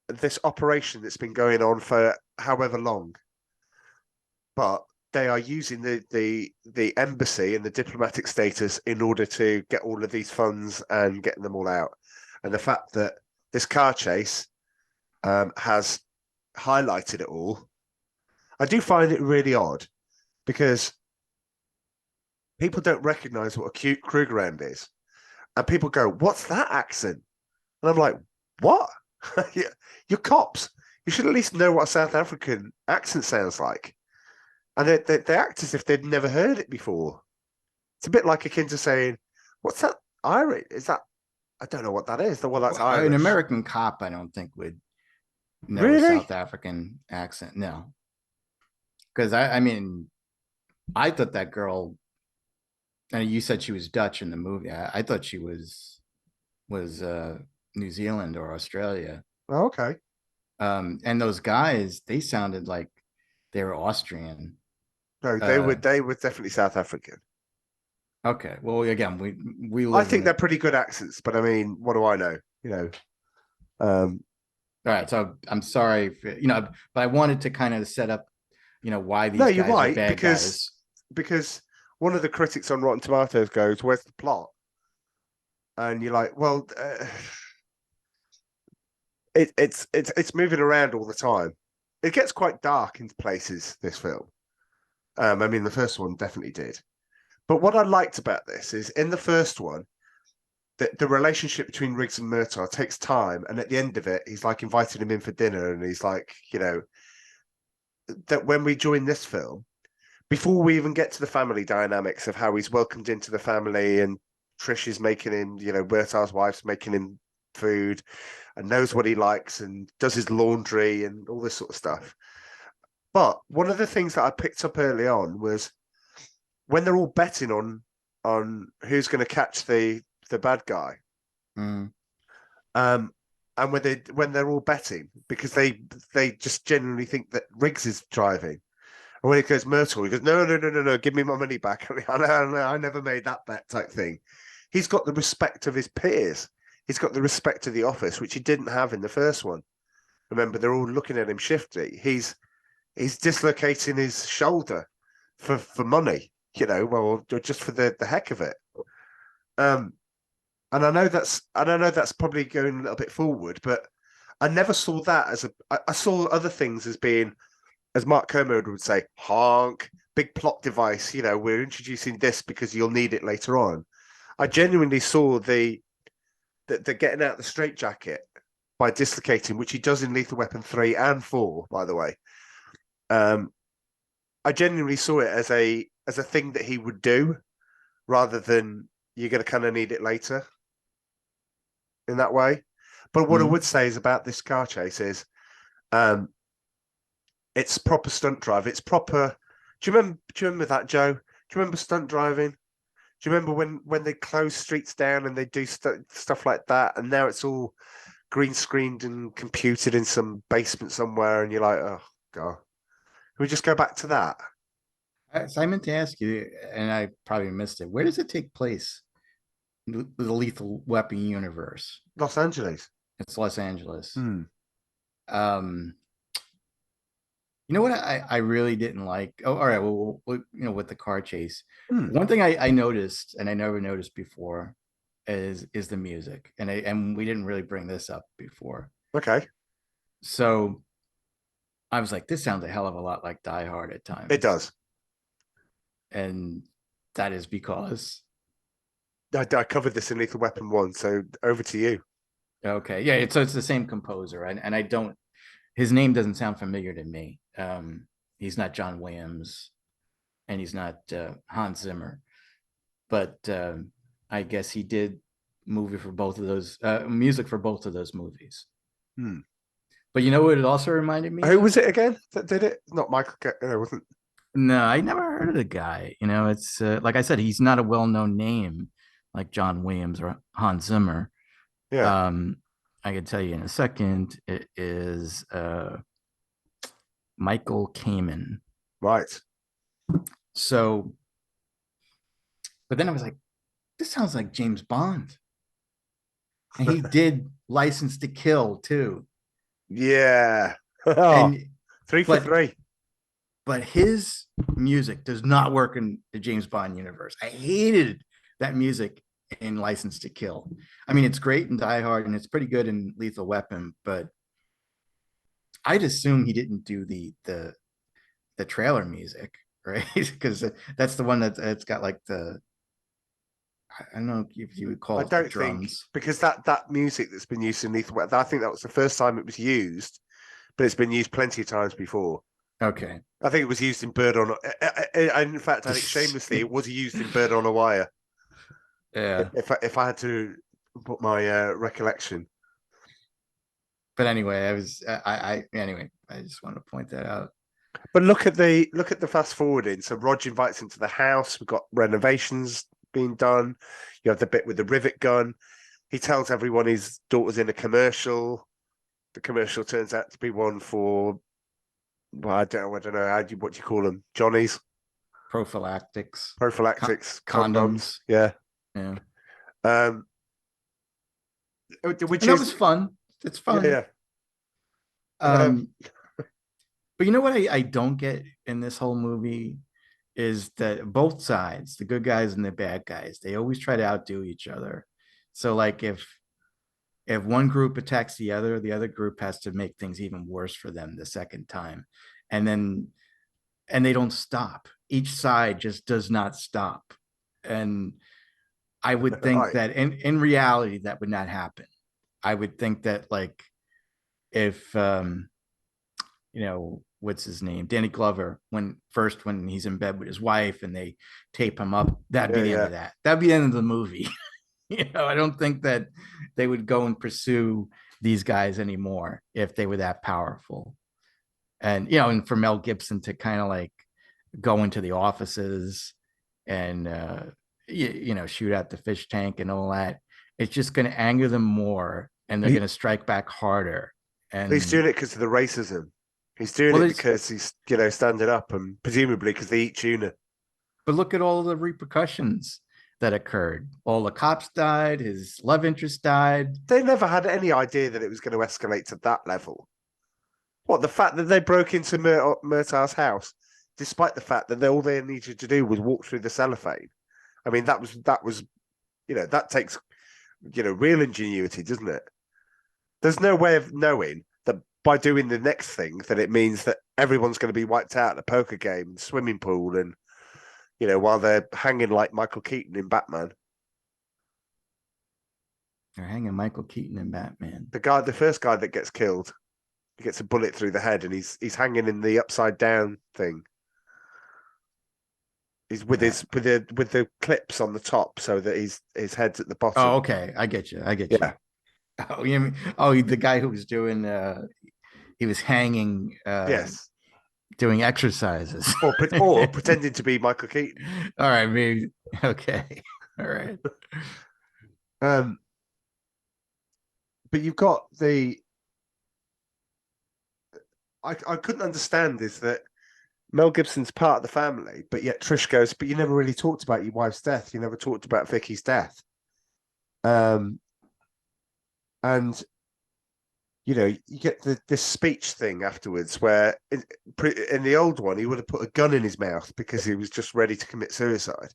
this operation that's been going on for however long, but they are using the embassy and the diplomatic status in order to get all of these funds and getting them all out. And the fact that this car chase has highlighted it all, I do find it really odd because people don't recognize what a cute Krugerrand is. And people go, "What's that accent?" And I'm like, "What? You're cops. You should at least know what a South African accent sounds like." And they act as if they'd never heard it before. It's a bit like akin to saying, "What's that Irish? Is that?" I don't know what that is. Well, that's Irish. An American cop, I don't think would know Really? a South African accent. No, because I mean, I thought that girl. And you said she was Dutch in the movie. I thought she was New Zealand or Australia. Oh, okay. And those guys, they sounded like they were Austrian. No, they were definitely South African. Okay. Well, again, we I think they're pretty good accents, but I mean, what do I know? You know. All right. So I'm sorry, but I wanted to kind of set up, why these guys are bad because one of the critics on Rotten Tomatoes goes, "Where's the plot?" And you're like, "Well, it's moving around all the time. It gets quite dark into places, this film. I mean, the first one definitely did. But what I liked about this is in the first one, the relationship between Riggs and Murtaugh takes time. And at the end of it, he's like inviting him in for dinner. And he's like, that when we join this film, before we even get to the family dynamics of how he's welcomed into the family and Trish is making him, Murtaugh's wife's making him food and knows what he likes and does his laundry and all this sort of stuff. But one of the things that I picked up early on was when they're all betting on who's going to catch the bad guy. Mm. And when they're all betting because they just genuinely think that Riggs is driving. And when he goes Murtaugh, he goes, no, give me my money back. I never made that bet type thing. He's got the respect of his peers. He's got the respect of the office, which he didn't have in the first one. Remember, they're all looking at him shifty. He's dislocating his shoulder for money, well, just for the heck of it. And I know that's probably going a little bit forward, but I never saw that as I saw other things as being, as Mark Kermode would say, honk, big plot device. We're introducing this because you'll need it later on. I genuinely saw the getting out the straitjacket by dislocating, which he does in Lethal Weapon 3 and 4, by the way. I genuinely saw it as a thing that he would do, rather than you're going to kind of need it later. In that way, but what I would say is about this car chase is, it's proper stunt drive. It's proper. Do you remember that, Joe? Do you remember stunt driving? Do you remember when they close streets down and they do stuff like that? And now it's all green screened and computed in some basement somewhere, and you're like, oh god, can we just go back to that? So I meant to ask you, and I probably missed it. Where does it take place? The Lethal Weapon universe. Los Angeles. It's Los Angeles. Hmm. You know what I really didn't like? Oh, all right. Well, with the car chase, one thing I noticed, and I never noticed before, is the music, and we didn't really bring this up before. Okay. So I was like, this sounds a hell of a lot like Die Hard at times. It does. And that is because I covered this in Lethal Weapon 1, so over to you. okay, yeah, it's the same composer, and I don't, his name doesn't sound familiar to me. He's not John Williams, and he's not Hans Zimmer, but I guess he did music for both of those movies. But you know what it also reminded me Who of? was it again that did it? Not Michael. No, it wasn't. No, I never heard of the guy. You know, it's like I said, he's not a well-known name like John Williams or Hans Zimmer. Yeah. I can tell you in a second. It is Michael Kamen. Right. So, but then I was like, this sounds like James Bond. And he did License to Kill too. Yeah. Oh, And 3 for 3. but his music does not work in the James Bond universe. I hated that music in License to Kill. I mean, it's great in Die Hard and it's pretty good in Lethal Weapon, but I'd assume he didn't do the trailer music, right? Because that's the one that's got like the, I don't know if you would call I it don't the drums. think, because that music that's been used in Lethal Weapon, I think that was the first time it was used, but it's been used plenty of times before. Okay. I think it was used in Bird on. In fact, I think shamelessly, it was used in Bird on a Wire. Yeah. If I had to put my recollection. But anyway, anyway, I just want to point that out. But look at the fast forwarding. So Roger invites him to the house. We've got renovations being done. You have the bit with the rivet gun. He tells everyone his daughter's in a commercial. The commercial turns out to be one for, well, I don't know. What do you call them? Johnnies? Prophylactics. Condoms. Yeah. Which that was fun. It's fun. Yeah. But you know what I don't get in this whole movie is that both sides, the good guys and the bad guys, they always try to outdo each other. So like if one group attacks the other group has to make things even worse for them the second time. And they don't stop. Each side just does not stop. And I would think that in reality, that would not happen. I would think that like if, what's his name? Danny Glover, when he's in bed with his wife and they tape him up, that'd be the end of that. That'd be the end of the movie. I don't think that they would go and pursue these guys anymore if they were that powerful. And, and for Mel Gibson to kind of like go into the offices and, shoot out the fish tank and all that, it's just going to anger them more and they're going to strike back harder. And he's doing it because of the racism. He's doing it because he's, standing up and presumably because they eat tuna. But look at all the repercussions that occurred. All the cops died. His love interest died. They never had any idea that it was going to escalate to that level. What, the fact that they broke into Murtaugh's house, despite the fact that all they needed to do was walk through the cellophane. I mean, that was, that takes, real ingenuity, doesn't it? There's no way of knowing that by doing the next thing that it means that everyone's going to be wiped out at a poker game and swimming pool and, while they're hanging like Michael Keaton in Batman. They're hanging Michael Keaton in Batman. The first guy that gets killed, he gets a bullet through the head and he's hanging in the upside down thing. He's with the clips on the top so that his head's at the bottom. Oh, okay. I get you. Yeah. Oh, you mean, the guy who was doing he was hanging yes, doing exercises or pretending to be Michael Keaton. All right, maybe. Okay. All right. But you've got I couldn't understand is that Mel Gibson's part of the family, but yet Trish goes, but you never really talked about your wife's death. You never talked about Vicky's death. And you get this speech thing afterwards where in the old one he would have put a gun in his mouth because he was just ready to commit suicide,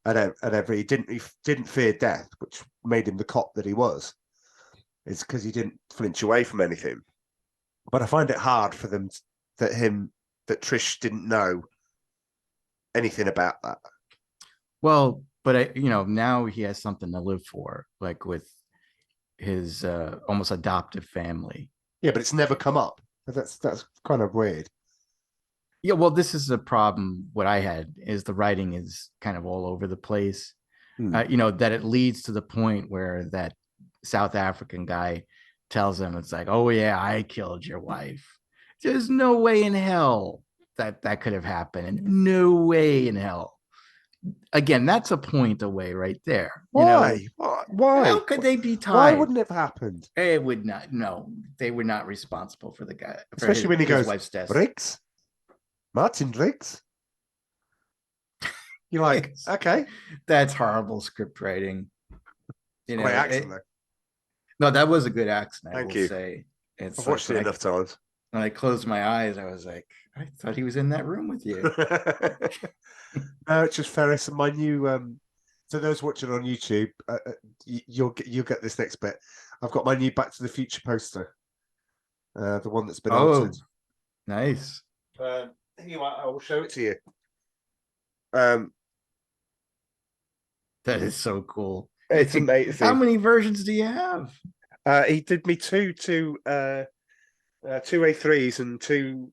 and he didn't fear death, which made him the cop that he was. It's because he didn't flinch away from anything. But I find it hard for them that Trish didn't know anything about that. Well, but now he has something to live for, like with his almost adoptive family. Yeah, but it's never come up. That's kind of weird. Yeah, well, this is a problem. What I had is the writing is kind of all over the place. That it leads to the point where that South African guy tells him, it's like, oh yeah, I killed your wife. There's no way in hell that could have happened. No way in hell. Again, that's a point away right there. Why? Why? How could they be tied? Why wouldn't it have happened? It would not. No, they were not responsible for the guy. Especially when he goes, wife's death. Riggs? Martin Riggs? You're like, okay. That's horrible script writing. Great accent, though. No, that was a good accent. Thank I will you. say. I've watched it enough times. When I closed my eyes, I was like, I thought he was in that room with you. No, it's just Ferris and my new. So those watching on YouTube, you'll get this next bit. I've got my new Back to the Future poster, the one that's been altered. Nice. Anyway, I will show it to you. That is so cool. It's amazing. How many versions do you have? He did me two A3s and two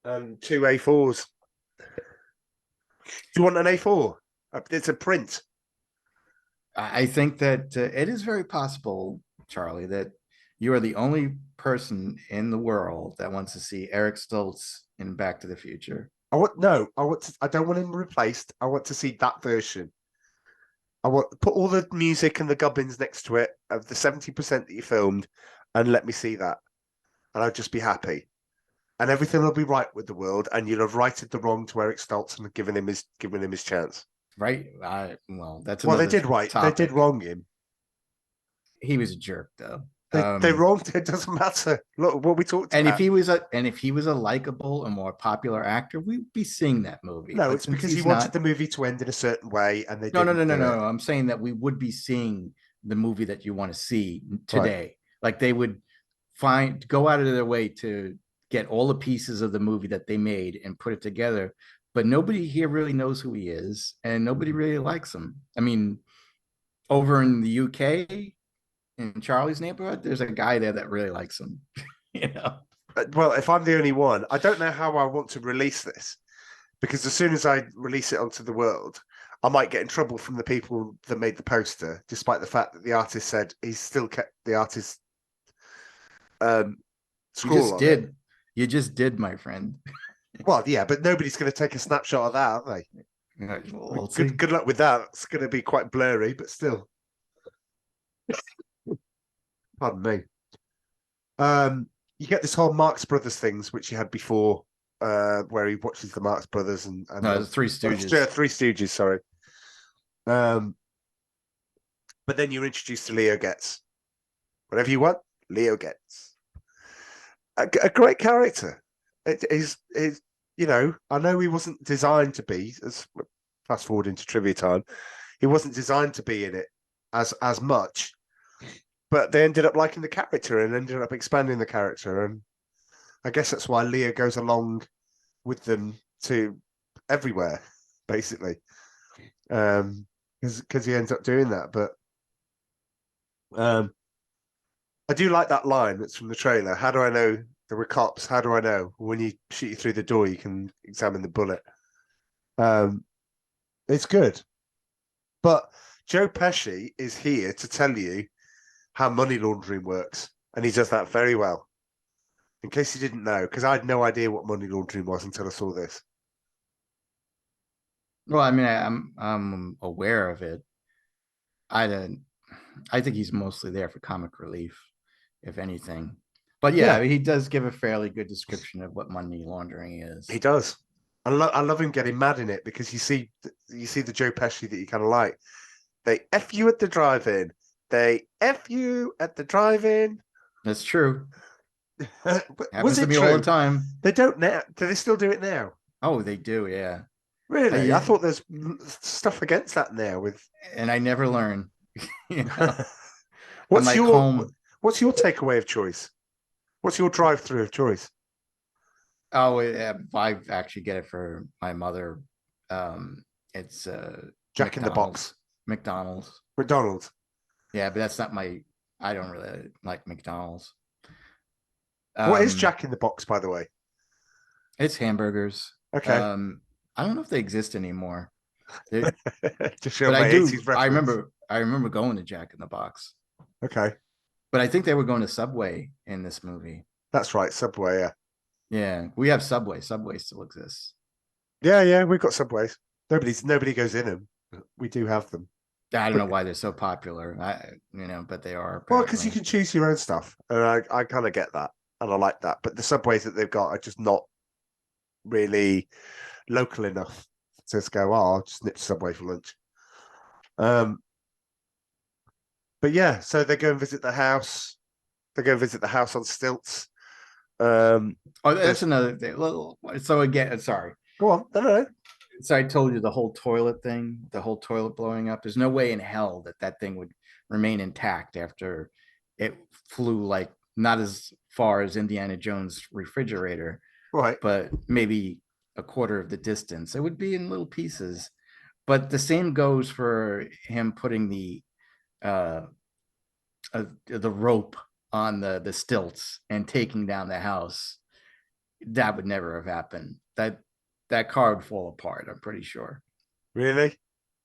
A4s. Do you want an A4? It's a print. I think that it is very possible, Charlie, that you are the only person in the world that wants to see Eric Stoltz in Back to the Future. I don't want him replaced. I want to see that version. I want put all the music and the gubbins next to it of the 70% that you filmed, and let me see that, and I'll just be happy, and everything will be right with the world, and you'll have righted the wrong to Eric Stoltz and given him his chance. Right? That's they did right. Topic. They did wrong him. He was a jerk, though. They wronged. It doesn't matter. Look what we talked and about. If he was a likable and more popular actor, we'd be seeing that movie. No, it's because he wanted the movie to end in a certain way, and they no. I'm saying that we would be seeing the movie that you want to see today. Right. Like they would go out of their way to get all the pieces of the movie that they made and put it together. But nobody here really knows who he is, and nobody really likes him. I mean, over in the UK. In Charlie's neighborhood, there's a guy there that really likes him. Well, if I'm the only one, I don't know how I want to release this, because as soon as I release it onto the world, I might get in trouble from the people that made the poster, despite the fact that the artist said he's still kept the artist. You just did, my friend. Well, yeah, but nobody's going to take a snapshot of that, are they? Well, good luck with that. It's going to be quite blurry, but still. Pardon me. You get this whole Marx Brothers things, which you had before, where he watches the Marx Brothers and no, the Three Stooges. Three Stooges, sorry. But then you're introduced to Leo Getz. Whatever you want, Leo Getz. A great character. It is, I know he wasn't designed to be, as fast forward into trivia time, he wasn't designed to be in it as much. But they ended up liking the character and ended up expanding the character. And I guess that's why Leo goes along with them to everywhere, basically. Because he ends up doing that. But I do like that line that's from the trailer. How do I know there were cops? How do I know? When you shoot you through the door, you can examine the bullet. It's good. But Joe Pesci is here to tell you how money laundering works, and he does that very well. In case you didn't know, because I had no idea what money laundering was until I saw this. Well, I mean, I'm aware of it. I think he's mostly there for comic relief, if anything. But yeah, he does give a fairly good description of what money laundering is. He does. I love him getting mad in it, because you see the Joe Pesci that you kind of like. They F you at the drive-in. They F you at the drive-in. That's true. Was it to me true? all the time. They don't now. Do they still do it now? Oh, they do, yeah. Really? I thought there's stuff against that now. And I never learn. You know? What's like your home. What's your takeaway of choice? What's your drive-through of choice? Oh, yeah, I actually get it for my mother. It's Jack in the Box, McDonald's. McDonald's. Yeah, but that's not my. I don't really like McDonald's. What is Jack in the Box, by the way? It's hamburgers. Okay, I don't know if they exist anymore. They, to show but my I do. 80s reference. I remember going to Jack in the Box. Okay, But I think they were going to Subway in this movie. that's right, Subway. Yeah, Yeah, we have Subway. Subway still exists. yeah. We've got Subways. Nobody goes in them. We do have them. I don't But, know why they're so popular. But they are. well, because you Apparently. can choose your own stuff, and I kind of get that, and I like that. But the Subways that they've got are just not really local enough to just go, oh, I'll just nip to Subway for lunch. But yeah, so they go and visit the house. They go and visit the house on stilts. Oh, that's another thing. So again, sorry. Go on. No. So I told you the whole toilet thing, the whole toilet blowing up. There's no way in hell that thing would remain intact after it flew, like not as far as Indiana Jones' refrigerator, Right. but maybe a quarter of the distance. It would be in little pieces. But the same goes for him putting the rope on the stilts and taking down the house. That would never have happened. That car would fall apart, I'm pretty sure. Really?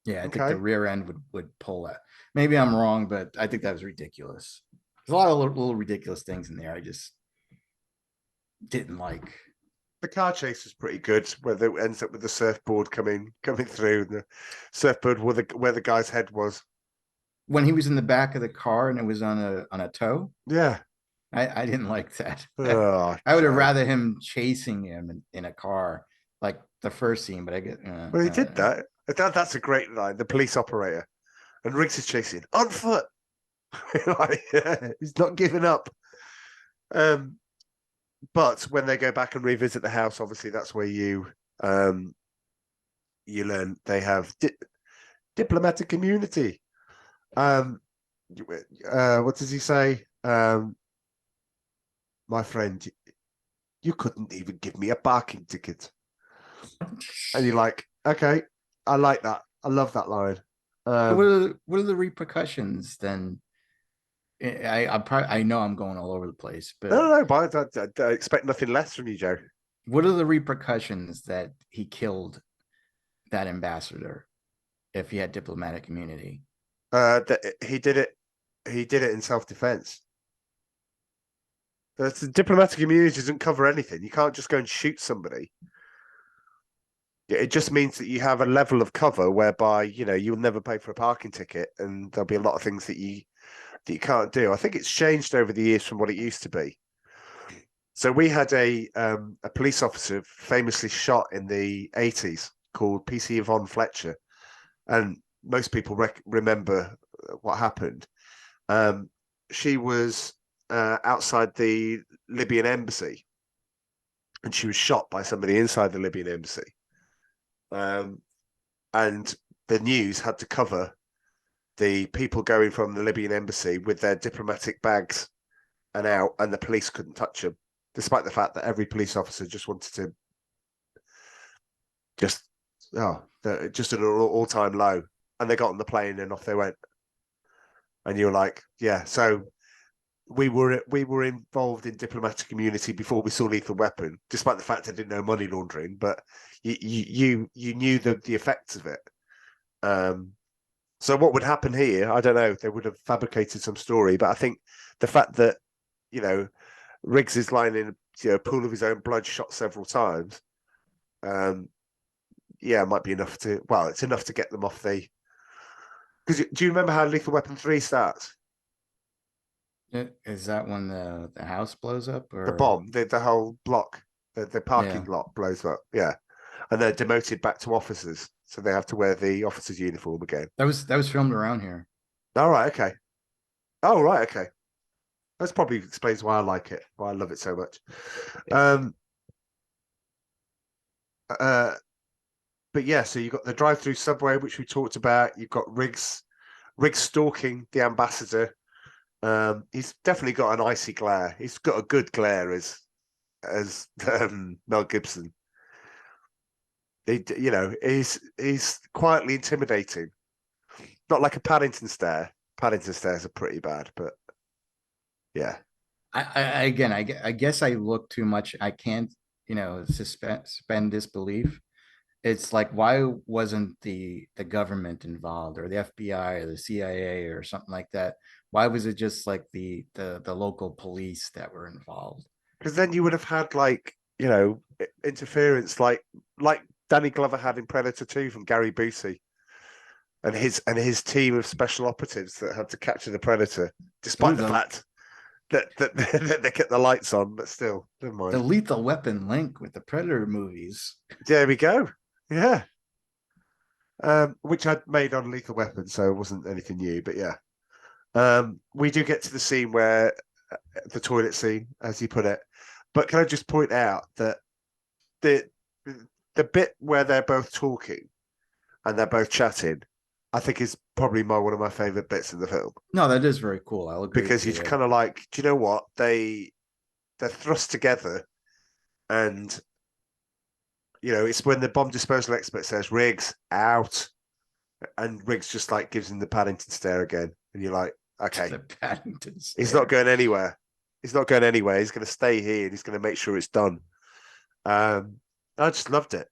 Yeah, I think the rear end would pull that. Maybe I'm wrong, but I think that was ridiculous. There's a lot of little ridiculous things in there I just didn't like. The car chase is pretty good, where it ends up with the surfboard coming through, and the surfboard where the guy's head was. When he was in the back of the car and it was on a tow. Yeah. I didn't like that. Oh, I would have rather him chasing him in a car like the first scene, but I get. Well, he did that. That's a great line. The police operator, and Riggs is chasing on foot. He's not giving up. But when they go back and revisit the house, obviously that's where you learn they have diplomatic immunity. What does he say? My friend, you couldn't even give me a parking ticket. And you're like, okay, I like that. I love that line. What are the repercussions then? I know I'm going all over the place, but no, but I expect nothing less from you, Joe. What are the repercussions that he killed that ambassador if he had diplomatic immunity? He did it in self-defense. The diplomatic immunity doesn't cover anything. You can't just go and shoot somebody. It just means that you have a level of cover whereby you'll never pay for a parking ticket, and there'll be a lot of things that you can't do. I think it's changed over the years from what it used to be. So we had a police officer famously shot in the 80s called PC Yvonne Fletcher, and most people remember what happened. She was outside the Libyan embassy, and she was shot by somebody inside the Libyan embassy. And the news had to cover the people going from the Libyan embassy with their diplomatic bags and out, and the police couldn't touch them, despite the fact that every police officer just wanted to just at an all-time low, and they got on the plane and off they went. And you're like, yeah. So we were involved in diplomatic immunity before we saw Lethal Weapon, despite the fact I didn't know money laundering, but you knew the effects of it. So what would happen here? I don't know. They would have fabricated some story, but I think the fact that Riggs is lying in a pool of his own blood, shot several times, it might be enough to. Well, it's enough to get them off the. Because do you remember how Lethal Weapon 3 starts? Is that when the house blows up, or the bomb? The whole block, the parking lot blows up. Yeah, and they're demoted back to officers, so they have to wear the officer's uniform again. That was filmed around here. All right, okay. Oh, right, okay. That probably explains why I like it, why I love it so much. But yeah, so you've got the drive-through Subway, which we talked about. You've got Riggs Riggs stalking the ambassador. He's definitely got an icy glare. He's got a good glare as Mel Gibson. He's quietly intimidating. Not like a Paddington stare. Paddington stares are pretty bad, but yeah. I guess I look too much. I can't, suspend disbelief. It's like, why wasn't the government involved, or the FBI or the CIA or something like that? Why was it just like the local police that were involved? Because then you would have had interference like Danny Glover had in Predator 2 from Gary Busey and his team of special operatives that had to capture the Predator, despite the fact that they kept the lights on, but still, never mind. The Lethal Weapon link with the Predator movies. There we go. Yeah. Which I'd made on Lethal Weapon, so it wasn't anything new, but yeah. We do get to the scene where the toilet scene, as you put it. But can I just point out that the bit where they're both talking and they're both chatting, I think is probably one of my favorite bits in the film. No, that is very cool. I'll agree. Because you're kind of like, do you know what? They're thrust together, and it's when the bomb disposal expert says, "Riggs, out," and Riggs just like gives him the Paddington stare again, and you're like, okay, the Paddington stare. He's not going anywhere. He's not going anywhere. He's going to stay here, and he's going to make sure it's done. I just loved it,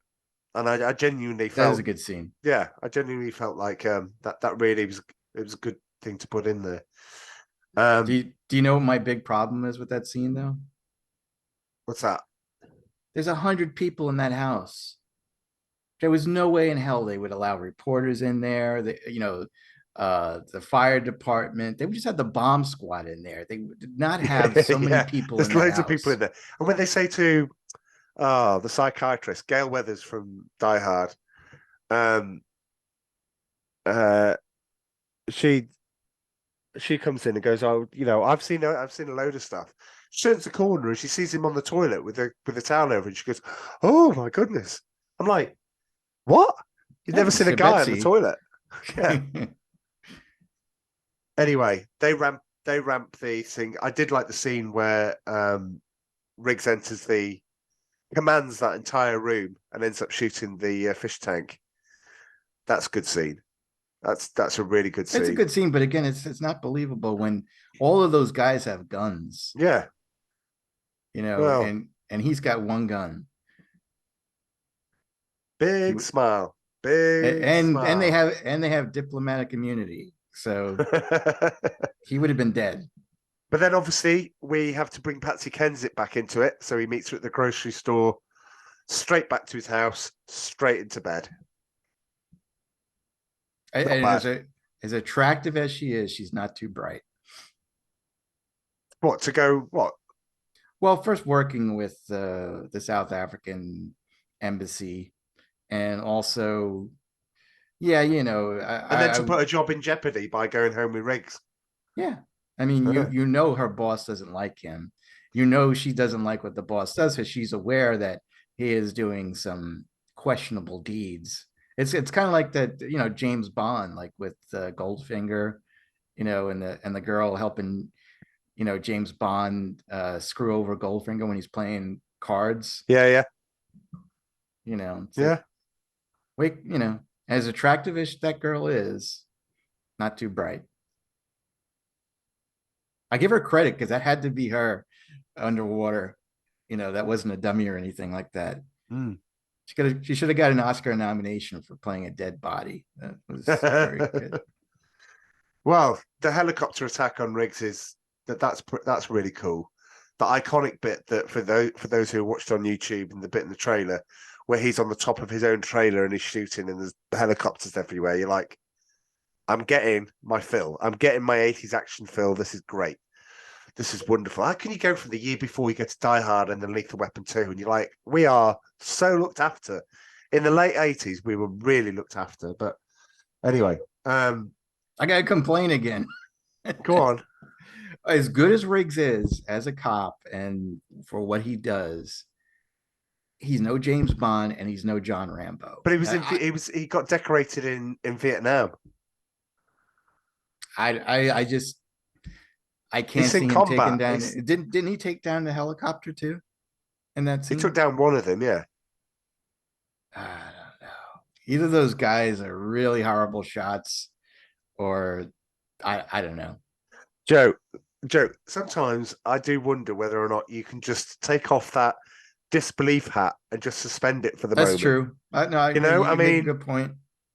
and I genuinely felt that was a good scene. Yeah, I genuinely felt like that really was a good thing to put in there. Do you know what my big problem is with that scene though? What's that? There's 100 people in that house. There was no way in hell they would allow reporters in there. The fire department. They would just have the bomb squad in there. They did not have so many people. There's loads of people in there. And when they say to the psychiatrist, Gail Weathers from Die Hard, she comes in and goes, "Oh, I've seen a load of stuff." She turns the corner and she sees him on the toilet with a towel over, and she goes, "Oh my goodness!" I'm like, "What? You've never seen a guy on the toilet?" Yeah. Anyway, they ramp the thing. I did like the scene where Riggs commands that entire room and ends up shooting the fish tank. That's a good scene. That's a really good scene. It's a good scene, but again, it's not believable when all of those guys have guns. Yeah. And he's got one gun. Big smile. Smile. And they have diplomatic immunity. So he would have been dead. But then obviously we have to bring Patsy Kensit back into it. So he meets her at the grocery store, straight back to his house, straight into bed. And as attractive as she is, she's not too bright. What? Well, first working with the South African embassy, and also, yeah, and then to put a job in jeopardy by going home with Riggs. Yeah, I mean, her boss doesn't like him. She doesn't like what the boss does, because she's aware that he is doing some questionable deeds. It's kind of like that, James Bond, like with Goldfinger, and the girl helping, James Bond screw over Goldfinger when he's playing cards. Yeah. Yeah. Wait, as attractive as that girl is, not too bright. I give her credit because that had to be her underwater. That wasn't a dummy or anything like that. Mm. She should have got an Oscar nomination for playing a dead body. That was very good. Well, the helicopter attack on Riggs that's really cool. The iconic bit that for those who watched on YouTube, and the bit in the trailer where he's on the top of his own trailer and he's shooting and there's helicopters everywhere. You're like, I'm getting my fill. I'm getting my 80s action fill. This is great. This is wonderful. How can you go from the year before you get to Die Hard and then Lethal Weapon 2? And you're like, we are so looked after. In the late 80s, we were really looked after. But anyway. I got to complain again. Go on. As good as Riggs is as a cop and for what he does, he's no James Bond and he's no John Rambo. But he got decorated in Vietnam. I just I can't He's in see him taking combat. down. Didn't he take down the helicopter too? In that He scene, took down one of them, yeah. I don't know. Either those guys are really horrible shots, or I don't know. Joe, sometimes I do wonder whether or not you can just take off that disbelief hat and just suspend it for the That's moment. true. No, I You agree. know, You I make a mean, good point.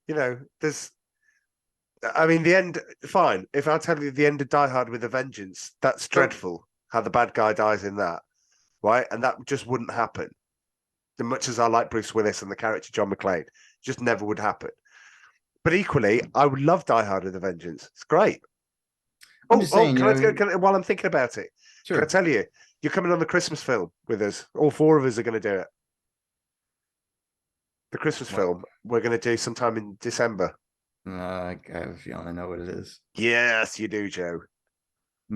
the end, fine. If I tell you the end of Die Hard with a Vengeance, that's dreadful how the bad guy dies in that, right? And that just wouldn't happen. As much as I like Bruce Willis and the character John McClane, just never would happen. But equally, I would love Die Hard with a Vengeance. It's great. I'm just saying, While I'm thinking about it, sure. can I tell you, you're coming on the Christmas film with us. All four of us are going to do it. The Christmas film we're going to do sometime in December. I have a feeling I know what it is. Yes, you do, Joe.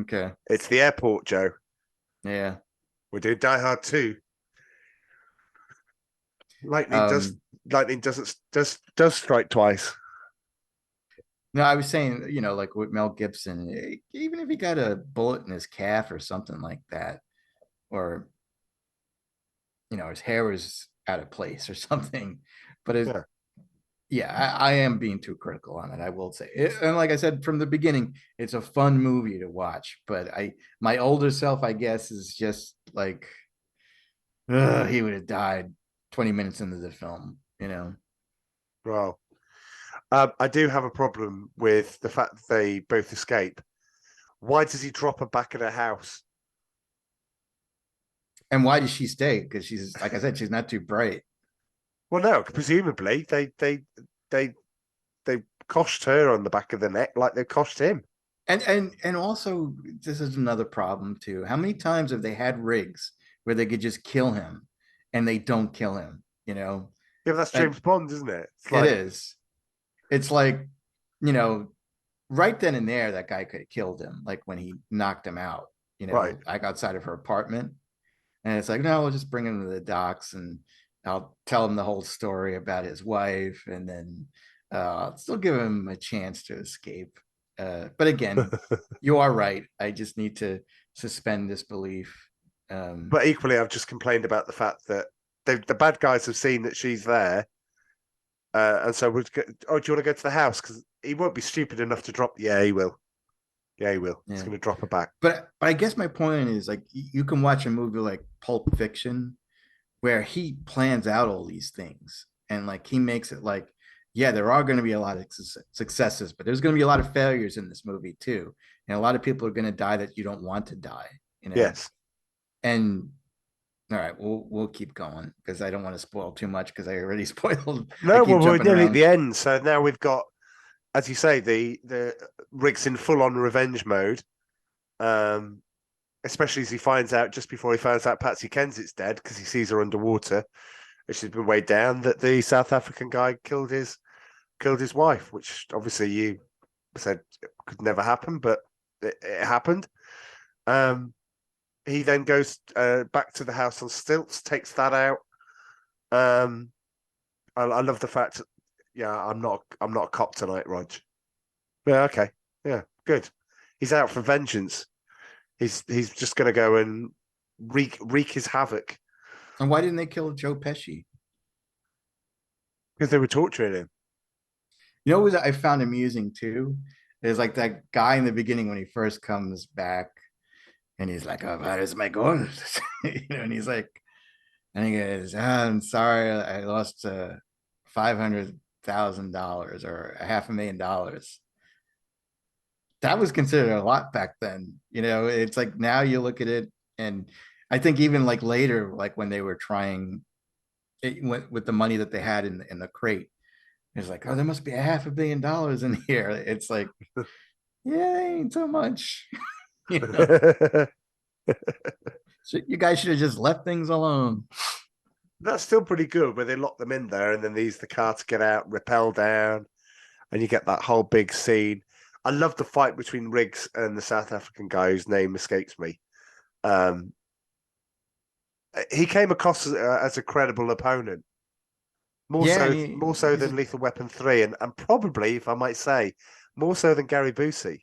Okay. It's the airport, Joe. Yeah. We're doing Die Hard 2. Lightning does strike twice. No, I was saying, like with Mel Gibson, even if he got a bullet in his calf or something like that, or his hair was out of place or something, but I am being too critical on it. I will say, and like I said from the beginning, it's a fun movie to watch. But my older self, I guess, is just like, he would have died 20 minutes into the film. Well, I do have a problem with the fact that they both escape. Why does he drop her back at her house? And why does she stay? Because she's, like I said, she's not too bright. Well, no, presumably they coshed her on the back of the neck like they coshed him. And also, this is another problem too. How many times have they had rigs where they could just kill him and they don't kill him? Yeah, but that's James Bond, isn't it? It is. It's like, right then and there, that guy could have killed him. Like when he knocked him out, right, like outside of her apartment. And it's like, no, we'll just bring him to the docks and I'll tell him the whole story about his wife, and then still give him a chance to escape. But again, you are right. I just need to suspend disbelief. But equally, I've just complained about the fact that the bad guys have seen that she's there. And so do you want to go to the house? Because he won't be stupid enough to drop. Yeah, he will. Yeah, he will. Yeah. He's going to drop her back. But I guess my point is, like, you can watch a movie like Pulp Fiction where he plans out all these things and like he makes it like, yeah, there are going to be a lot of successes, but there's going to be a lot of failures in this movie too. And a lot of people are going to die that you don't want to die. Yes. And all right, we'll keep going because I don't want to spoil too much because I already spoiled. No, well, we're nearly at the end. So now we've got, as you say, the Riggs in full on revenge mode. Especially as he finds out, just before he finds out Patsy Kensitt's dead because he sees her underwater, and she's been weighed down, that the South African guy killed his wife, which obviously you said could never happen, but it happened. He then goes back to the house on stilts, takes that out. I love the fact, I'm not a cop tonight, Rog. Yeah, okay, yeah, good. He's out for vengeance. He's just going to go and wreak his havoc. And why didn't they kill Joe Pesci? Because they were torturing him. What I found amusing too is like that guy in the beginning when he first comes back, and he's like, "Oh, where is my gold?" And he's like, and he goes, "I'm sorry, I lost $500,000 or $500,000." That was considered a lot back then. It's like now you look at it, and I think even like later, like when they were trying it with the money that they had in the crate, it's like, oh, there must be $500 million in here. It's like, yeah, ain't so much. So you guys should have just left things alone. That's still pretty good where they lock them in there and then they use the car to get out, rappel down, and you get that whole big scene. I love the fight between Riggs and the South African guy whose name escapes me. He came across as a credible opponent, more so than Lethal Weapon 3, and probably, if I might say, more so than Gary Busey.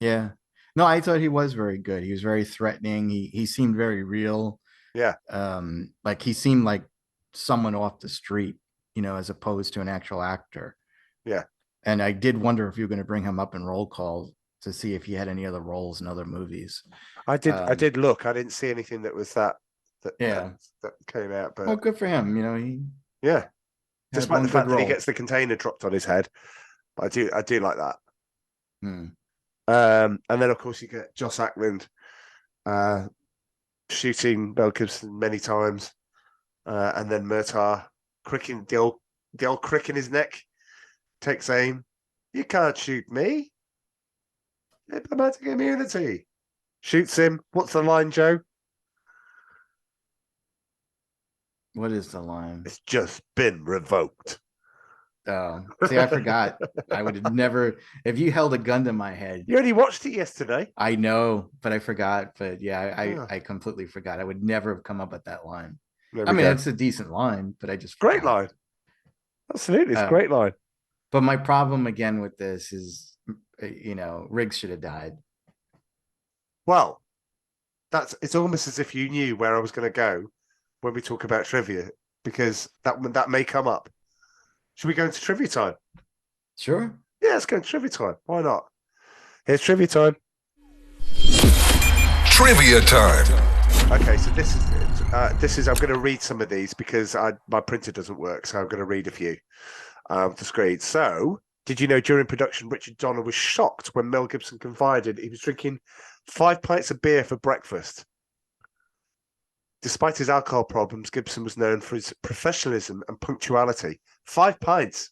Yeah. No, I thought he was very good. He was very threatening. He seemed very real. Yeah. Like he seemed like someone off the street, as opposed to an actual actor. Yeah. And I did wonder if you were going to bring him up in roll call to see if he had any other roles in other movies. I did look. I didn't see anything that was that Yeah. that came out, but Well, good for him. He yeah. had Despite one the good fact that he role. gets the container dropped on his head. But I do like that. Hmm. And then of course you get Joss Ackland shooting Mel Gibson many times. And then Murtaugh cricking the old crick in his neck, takes aim. You can't shoot me. Diplomatic immunity. Shoots him. What's the line, Joe? What is the line? It's just been revoked. Oh, see, I forgot. I would have never, if you held a gun to my head. You only watched it yesterday. I know, but I forgot. But yeah, Yeah. I completely forgot. I would never have come up with that line. There I we mean, go. it's a decent line, but I just Great forgot. line. Absolutely, it's a great line. But my problem again with this is, Riggs should have died. Well, it's almost as if you knew where I was going to go when we talk about trivia, because that may come up. Should we go into trivia time? Sure. Yeah, let's go into trivia time. Why not? Here's trivia time. Trivia time. Okay, so this is. I'm going to read some of these because my printer doesn't work, so I'm going to read a few to screen. So, did you know during production, Richard Donner was shocked when Mel Gibson confided he was drinking 5 pints of beer for breakfast? Despite his alcohol problems, Gibson was known for his professionalism and punctuality. 5 pints.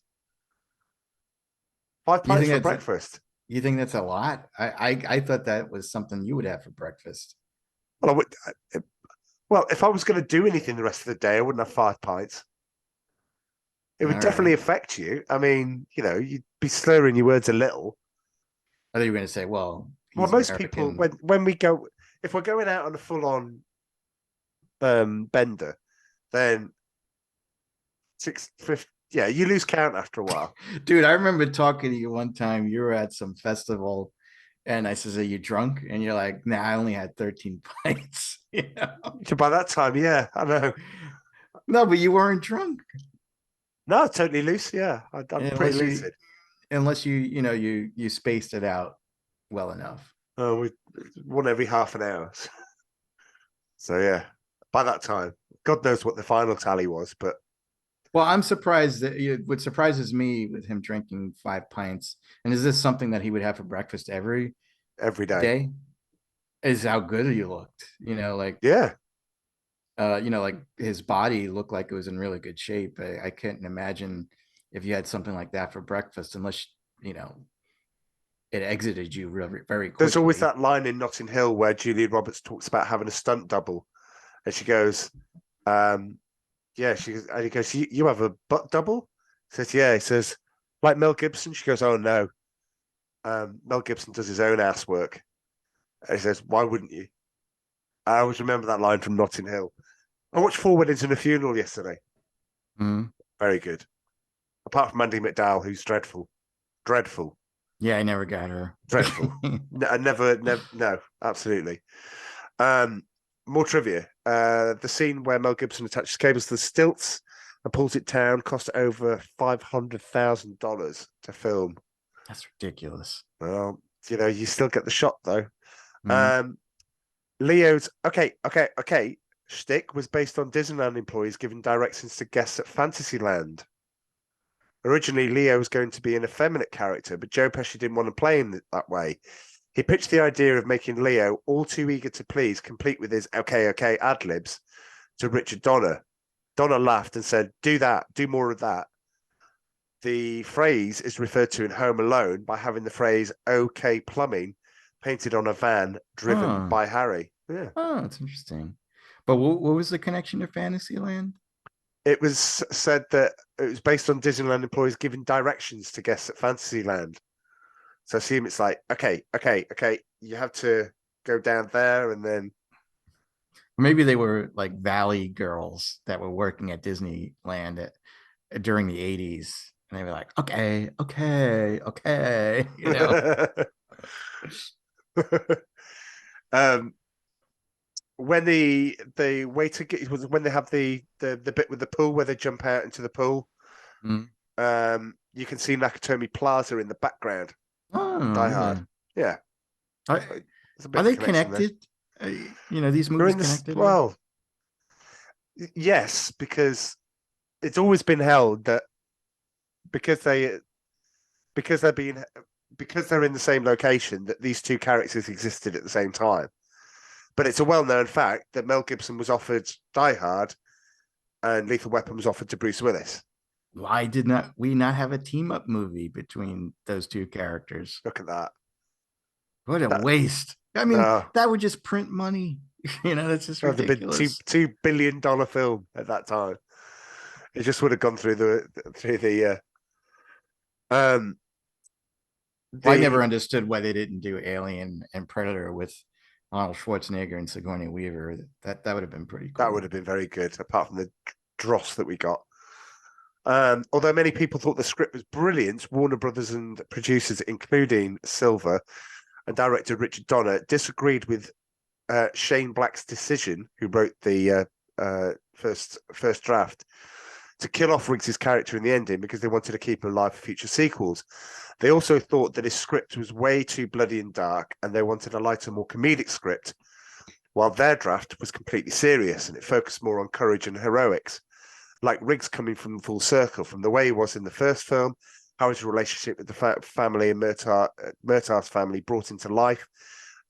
5 pints for breakfast. You think that's a lot? I thought that was something you would have for breakfast. Well, if I was going to do anything the rest of the day, I wouldn't have 5 pints. It would definitely affect you. I mean, you'd be slurring your words a little. I thought you were going to say, well, most American. people, when we go, if we're going out on a full-on bender, then 6:50. Yeah, you lose count after a while. Dude, I remember talking to you one time. You were at some festival, and I says, "Are you drunk?" And you're like, "Nah, I only had 13 pints." So by that time, yeah, I know. No, but you weren't drunk. No, totally loose. Yeah, I'm pretty lucid. Unless you spaced it out well enough. Oh, we one every half an hour. So yeah, by that time, God knows what the final tally was, but. Well, I'm surprised that what surprises me with him drinking 5 pints, and is this something that he would have for breakfast every day? Is how good he looked. Yeah. Like his body looked like it was in really good shape. I couldn't imagine if you had something like that for breakfast, unless it exited you very, very quickly. There's always that line in Notting Hill where Julia Roberts talks about having a stunt double, and she goes, yeah, and he goes, you have a butt double? He says, yeah. He says, like Mel Gibson? She goes, oh, no. Mel Gibson does his own ass work. And he says, why wouldn't you? I always remember that line from Notting Hill. I watched 4 Weddings and a Funeral yesterday. Mm-hmm. Very good. Apart from Mandy McDowell, who's dreadful. Dreadful. Yeah, I never got her. Dreadful. No, absolutely. More trivia. The scene where Mel Gibson attaches cables to the stilts and pulls it down cost over $500,000 to film. That's ridiculous. Well, you still get the shot though. Mm-hmm. Leo's okay shtick was based on Disneyland employees giving directions to guests at Fantasyland. Originally, Leo was going to be an effeminate character, but Joe Pesci didn't want to play him that way. He pitched the idea of making Leo all too eager to please, complete with his okay ad-libs, to Richard Donner. Donner laughed and said, do that, do more of that. The phrase is referred to in Home Alone by having the phrase okay plumbing painted on a van driven by Harry. Yeah. Oh, that's interesting. But what was the connection to Fantasyland? It was said that it was based on Disneyland employees giving directions to guests at Fantasyland. So I assume it's like, okay, you have to go down there and then. Maybe they were like Valley girls that were working at Disneyland during the 80s. And they were like, okay. um, when the way to get was when they have the bit with the pool where they jump out into the pool. Mm. You can see Nakatomi Plaza in the background. Oh, Die Hard. Yeah. Are, There's a bit are of they connection there. connected? These They're movies in this, connected? well, yes, because it's always been held that because they because they're being because they're in the same location that these two characters existed at the same time. But it's a well-known fact that Mel Gibson was offered Die Hard and Lethal Weapon was offered to Bruce Willis. Why did not we not have a team up movie between those two characters? Look at that. What a waste. I mean, No. that would just print money. That's just That would have been ridiculous. $2 billion film at that time. It just would have gone through the I never understood why they didn't do Alien and Predator with Arnold Schwarzenegger and Sigourney Weaver. That would have been pretty cool. That would have been very good, apart from the dross that we got. Although many people thought the script was brilliant, Warner Brothers and producers, including Silver and director Richard Donner, disagreed with Shane Black's decision, who wrote the first draft, to kill off Riggs's character in the ending because they wanted to keep him alive for future sequels. They also thought that his script was way too bloody and dark, and they wanted a lighter, more comedic script, while their draft was completely serious and it focused more on courage and heroics. Like Riggs coming from full circle, from the way he was in the first film, how his relationship with the family and Murtaugh's family brought into life,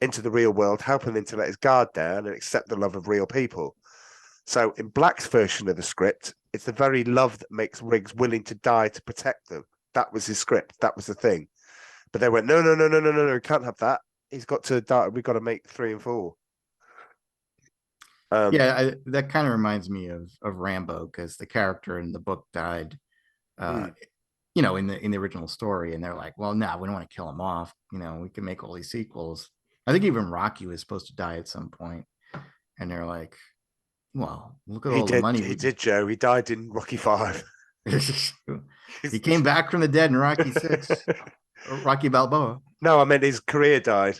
into the real world, helping him to let his guard down and accept the love of real people. So in Black's version of the script, it's the very love that makes Riggs willing to die to protect them. That was his script. That was the thing. But they went, no, we can't have that. He's got to die. We've got to make 3 and 4. That kind of reminds me of Rambo, because the character in the book died, in the original story, and they're like, well, no, we don't want to kill him off. We can make all these sequels. I think even Rocky was supposed to die at some point, and they're like, well, look at all the money. He did, Joe. He died in Rocky 5. He came back from the dead in Rocky 6. Rocky Balboa. No, I meant his career died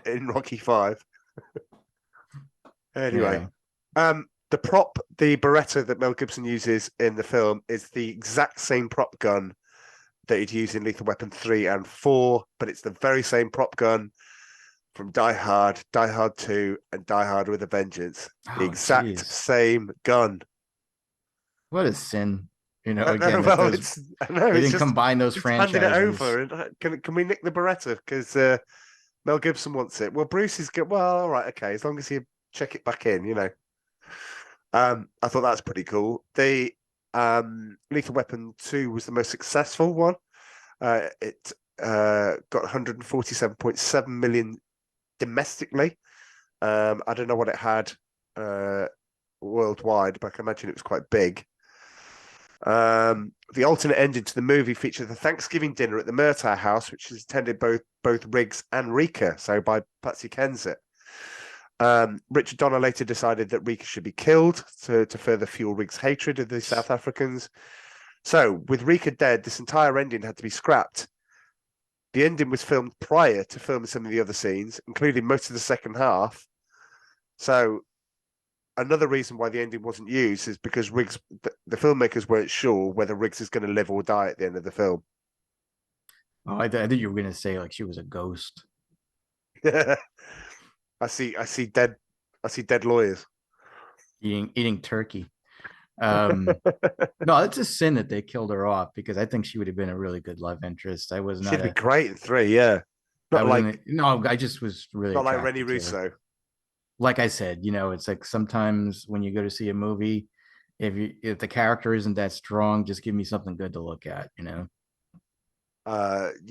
in Rocky 5. Anyway, the prop, the Beretta that Mel Gibson uses in the film is the exact same prop gun that he'd use in Lethal Weapon 3 and 4, but it's the very same prop gun from Die Hard, Die Hard 2, and Die Hard with a Vengeance. The exact same gun. What a sin. Again, they didn't combine those franchises. Handing it over. Can we nick the Beretta? Because Mel Gibson wants it. Well, Bruce is good. Well, all right, okay. As long as you check it back in, I thought that's pretty cool. The Lethal Weapon 2 was the most successful one. It got 147.7 million domestically. I don't know what it had worldwide, but I can imagine it was quite big. The alternate ending to the movie featured the Thanksgiving dinner at the Murtaugh house, which is attended both Riggs and Rika, so by Patsy Kensit. Richard Donner later decided that Rika should be killed to further fuel Riggs' hatred of the South Africans. So, with Rika dead, this entire ending had to be scrapped. The ending was filmed prior to filming some of the other scenes, including most of the second half. So, another reason why the ending wasn't used is because Riggs, the filmmakers weren't sure whether Riggs is going to live or die at the end of the film. Oh, I think you were going to say like she was a ghost. I see dead lawyers eating turkey. No, it's a sin that they killed her off, because I think she would have been a really good love interest. She'd be great in 3, yeah. I just was really not like Rennie Russo. Like I said, it's like sometimes when you go to see a movie, if the character isn't that strong, just give me something good to look at. You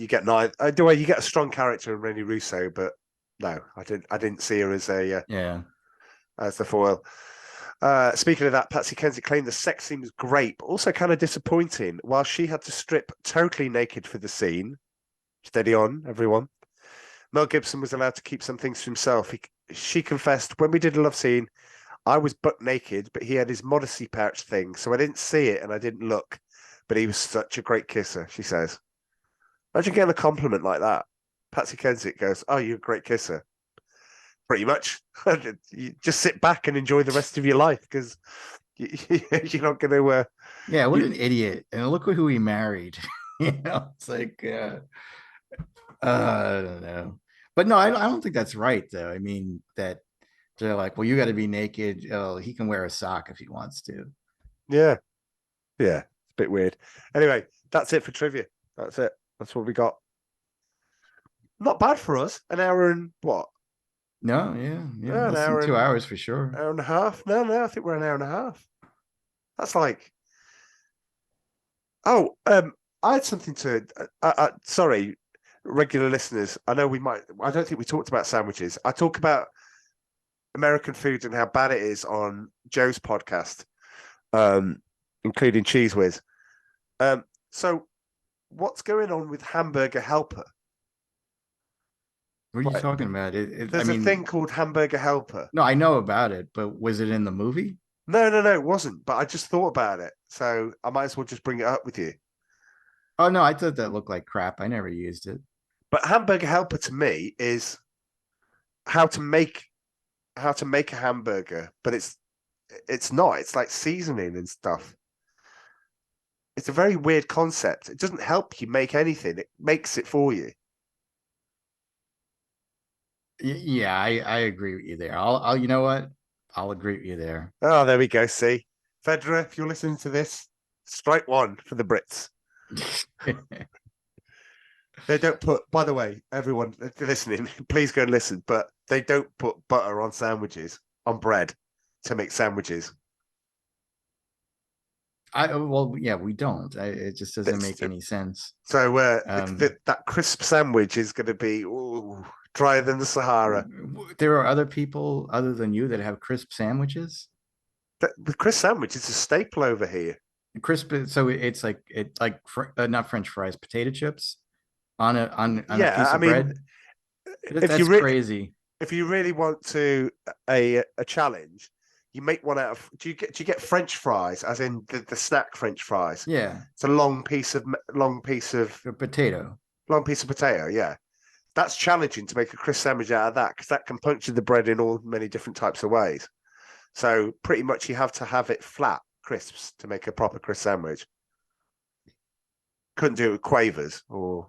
get you get a strong character in Rennie Russo, but no, I didn't see her as as the foil. Speaking of that, Patsy Kensit claimed the sex scene was great, but also kind of disappointing. While she had to strip totally naked for the scene, steady on, everyone, Mel Gibson was allowed to keep some things to himself. She confessed, when we did a love scene, I was butt naked, but he had his modesty pouch thing, so I didn't see it and I didn't look. But he was such a great kisser, she says. Imagine getting a compliment like that. Patsy Kensit goes, "Oh, you're a great kisser." Pretty much, you just sit back and enjoy the rest of your life because you're not going to. Yeah, what an idiot! And look who he married. It's like I don't know, but no, I don't think that's right though. I mean that they're like, well, you got to be naked. Oh, he can wear a sock if he wants to. Yeah, yeah, it's a bit weird. Anyway, that's it for trivia. That's it. That's what we got. Not bad for us. An hour and what? No, yeah, An less than hour 2 and hours for sure. hour and a half. No, I think we're an hour and a half. That's like. Oh, I had something to. Sorry, regular listeners. I know we might. I don't think we talked about sandwiches. I talk about American food and how bad it is on Joe's podcast, including Cheese Whiz. So, what's going on with Hamburger Helper? What are you Right. talking about? There's a thing called Hamburger Helper. No, I know about it, but was it in the movie? No, it wasn't. But I just thought about it, so I might as well just bring it up with you. Oh no, I thought that looked like crap. I never used it. But Hamburger Helper to me is how to make a hamburger, but it's not. It's like seasoning and stuff. It's a very weird concept. It doesn't help you make anything. It makes it for you. Yeah, I agree with you there. I'll you know what? I'll agree with you there. Oh, there we go. See, Federer, if you're listening to this, strike one for the Brits. They don't put, by the way, everyone listening, please go and listen, but they don't put butter on sandwiches, on bread to make sandwiches. Well, yeah, we don't. It just doesn't make any sense. So that crisp sandwich is going to be drier than the Sahara. There are other people other than you that have crisp sandwiches. The crisp sandwich is a staple over here. Crisp, so it's like not French fries, potato chips on a piece of bread. That's crazy. If you really want to a challenge, you make one out of. Do you get French fries, as in the snack French fries? Yeah, it's a long piece of potato. Long piece of potato. Yeah, that's challenging to make a crisp sandwich out of that because that can puncture the bread in all many different types of ways. So pretty much you have to have it flat crisps to make a proper crisp sandwich. Couldn't do it with quavers or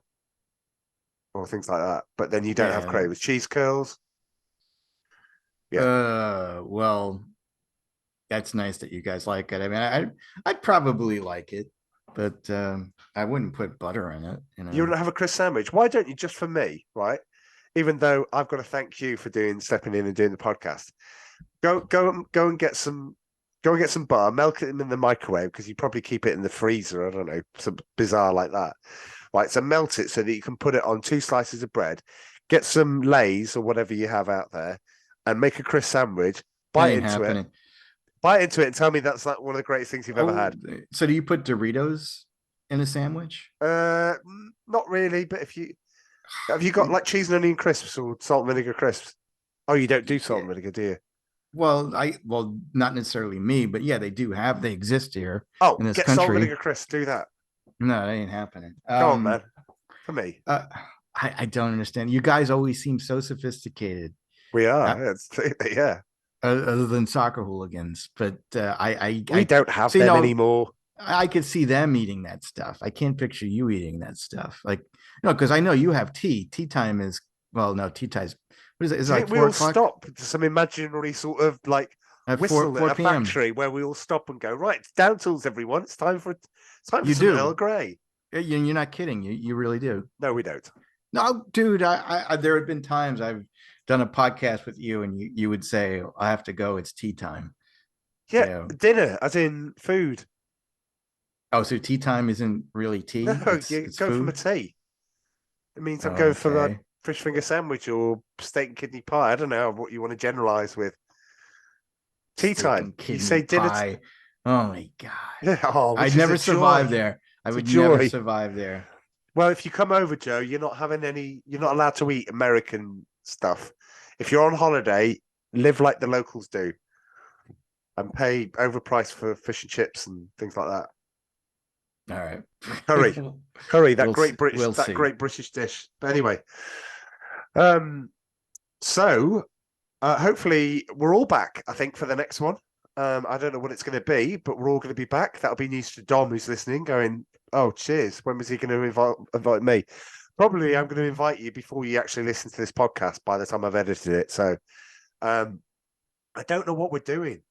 things like that. But then you don't have quavers. Cheese curls. Yeah. Well, that's nice that you guys like it. I mean, I'd probably like it, but I wouldn't put butter in it. You wouldn't have a crisp sandwich. Why don't you? Just for me, right? Even though I've got to thank you for stepping in and doing the podcast. Go and get some. Go and get some butter, melt it in the microwave because you probably keep it in the freezer. I don't know, some bizarre like that. Right, so melt it so that you can put it on 2 slices of bread. Get some Lay's or whatever you have out there, and make a crisp sandwich. Bite into it, and tell me that's like one of the greatest things you've ever had. So, do you put Doritos in a sandwich? Not really, but have you got like cheese and onion crisps or salt and vinegar crisps? Oh, you don't do salt and vinegar, do you? Well, not necessarily me, but yeah, they exist here. Oh, in this get country. Salt and vinegar crisps. Do that. No, that ain't happening. Go on, man. For me, I don't understand. You guys always seem so sophisticated. We are. Yeah. Other than soccer hooligans, but we don't have them anymore. I could see them eating that stuff. I can't picture you eating that stuff. Like, because I know you have tea. Tea time is tea time. What is it? Is it like 4 all o'clock? Stop to some imaginary sort of like whistle 4 at a PM. factory where we all stop and go, right, it's down tools, everyone. It's time for some Earl Grey. You're not kidding. You really do. No, we don't. No, dude. I there have been times I've done a podcast with you, and you would say, "I have to go. It's tea time." Yeah, dinner, as in food. Oh, so tea time isn't really tea? No, it's go from a tea. It means I'm going for like fish finger sandwich or steak and kidney pie. I don't know what you want to generalize with. Tea time. You say dinner. Pie. Oh my god! Yeah, I'd never survive there. I would never survive there. Well, if you come over, Joe, you're not allowed to eat American stuff. If you're on holiday, live like the locals do and pay overpriced for fish and chips and things like that. All right. Curry, curry, that We'll great s- British, we'll that see. great British dish. But anyway, so hopefully we're all back. I think for the next one. I don't know what it's going to be, but we're all going to be back. That'll be news to Dom, who's listening, going, "Oh, cheers! When was he going to invite me?" Probably, I'm going to invite you before you actually listen to this podcast. By the time I've edited it, so I don't know what we're doing.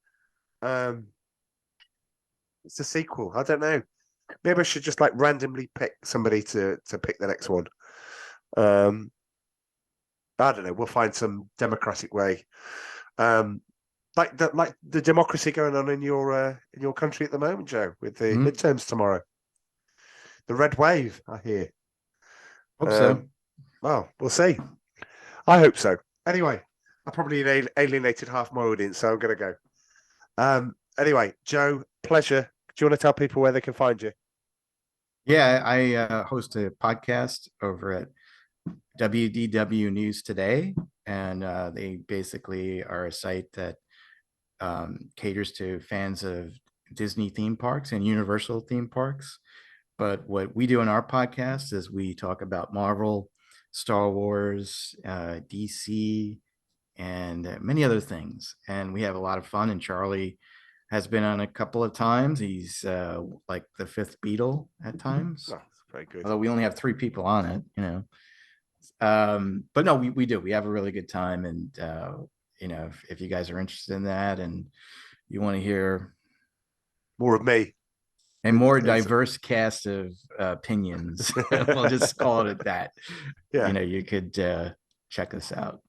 It's a sequel. I don't know. Maybe I should just like randomly pick somebody to pick the next one. I don't know. We'll find some democratic way. Like the democracy going on in your country at the moment, Joe, with the midterms tomorrow. The red wave, I hear. Hope so. Well, we'll see. I hope so. Anyway, I probably alienated half my audience, so I'm going to go. Anyway, Joe, pleasure. Do you want to tell people where they can find you? Yeah, I host a podcast over at WDW News Today, and they basically are a site that caters to fans of Disney theme parks and Universal theme parks. But what we do in our podcast is we talk about Marvel, Star Wars, DC, and many other things. And we have a lot of fun. And Charlie has been on a couple of times. He's like the fifth Beatle at times. Oh, that's very good. Although we only have 3 people on it, you know. But no, we do. We have a really good time. And, you know, if you guys are interested in that and you want to hear more of me, a more diverse cast of opinions, we'll just call it that. Yeah. You know, you could check us out.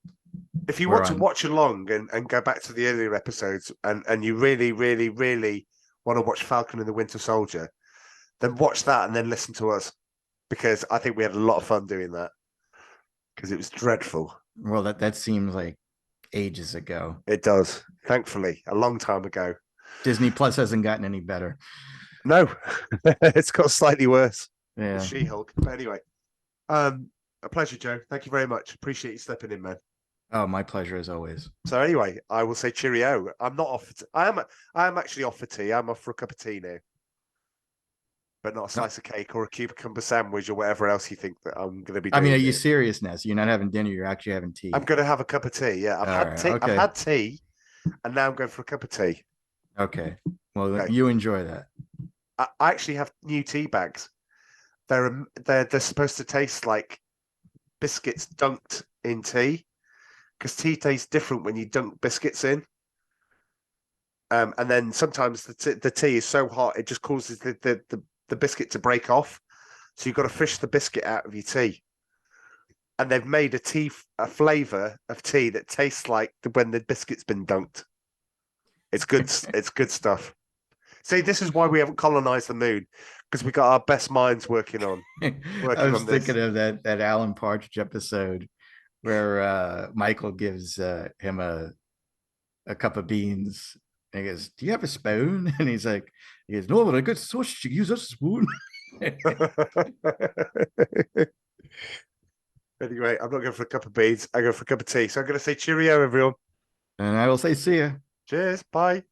If you want to watch along and go back to the earlier episodes and you really, really, really want to watch Falcon and the Winter Soldier, then watch that and then listen to us, because I think we had a lot of fun doing that, because it was dreadful. Well, that seems like ages ago. It does. Thankfully, a long time ago. Disney Plus hasn't gotten any better. No, it's got slightly worse. Yeah. She-Hulk. But anyway, a pleasure, Joe. Thank you very much. Appreciate you stepping in, man. Oh, my pleasure as always. So anyway, I will say cheerio. I'm not off. I am actually off for tea. I'm off for a cup of tea now, but not a slice of cake or a cucumber sandwich or whatever else you think that I'm going to be doing. I mean, are you serious now? So you're not having dinner, you're actually having tea. I'm going to have a cup of tea. Yeah, I've had tea, and now I'm going for a cup of tea. Okay. Well, you enjoy that. I actually have new tea bags. They're supposed to taste like biscuits dunked in tea, because tea tastes different when you dunk biscuits in. And then sometimes the tea is so hot it just causes the biscuit to break off. So you've got to fish the biscuit out of your tea. And they've made a flavor of tea that tastes like when the biscuit's been dunked. It's good. It's good stuff. See, this is why we haven't colonized the moon, because we got our best minds working on. I was thinking of that Alan Partridge episode where Michael gives him a cup of beans. And he goes, "Do you have a spoon?" And he goes, "No, but I got sausage. You use a spoon." Anyway, I'm not going for a cup of beans. I go for a cup of tea. So I'm going to say cheerio, everyone. And I will say see ya. Cheers. Bye.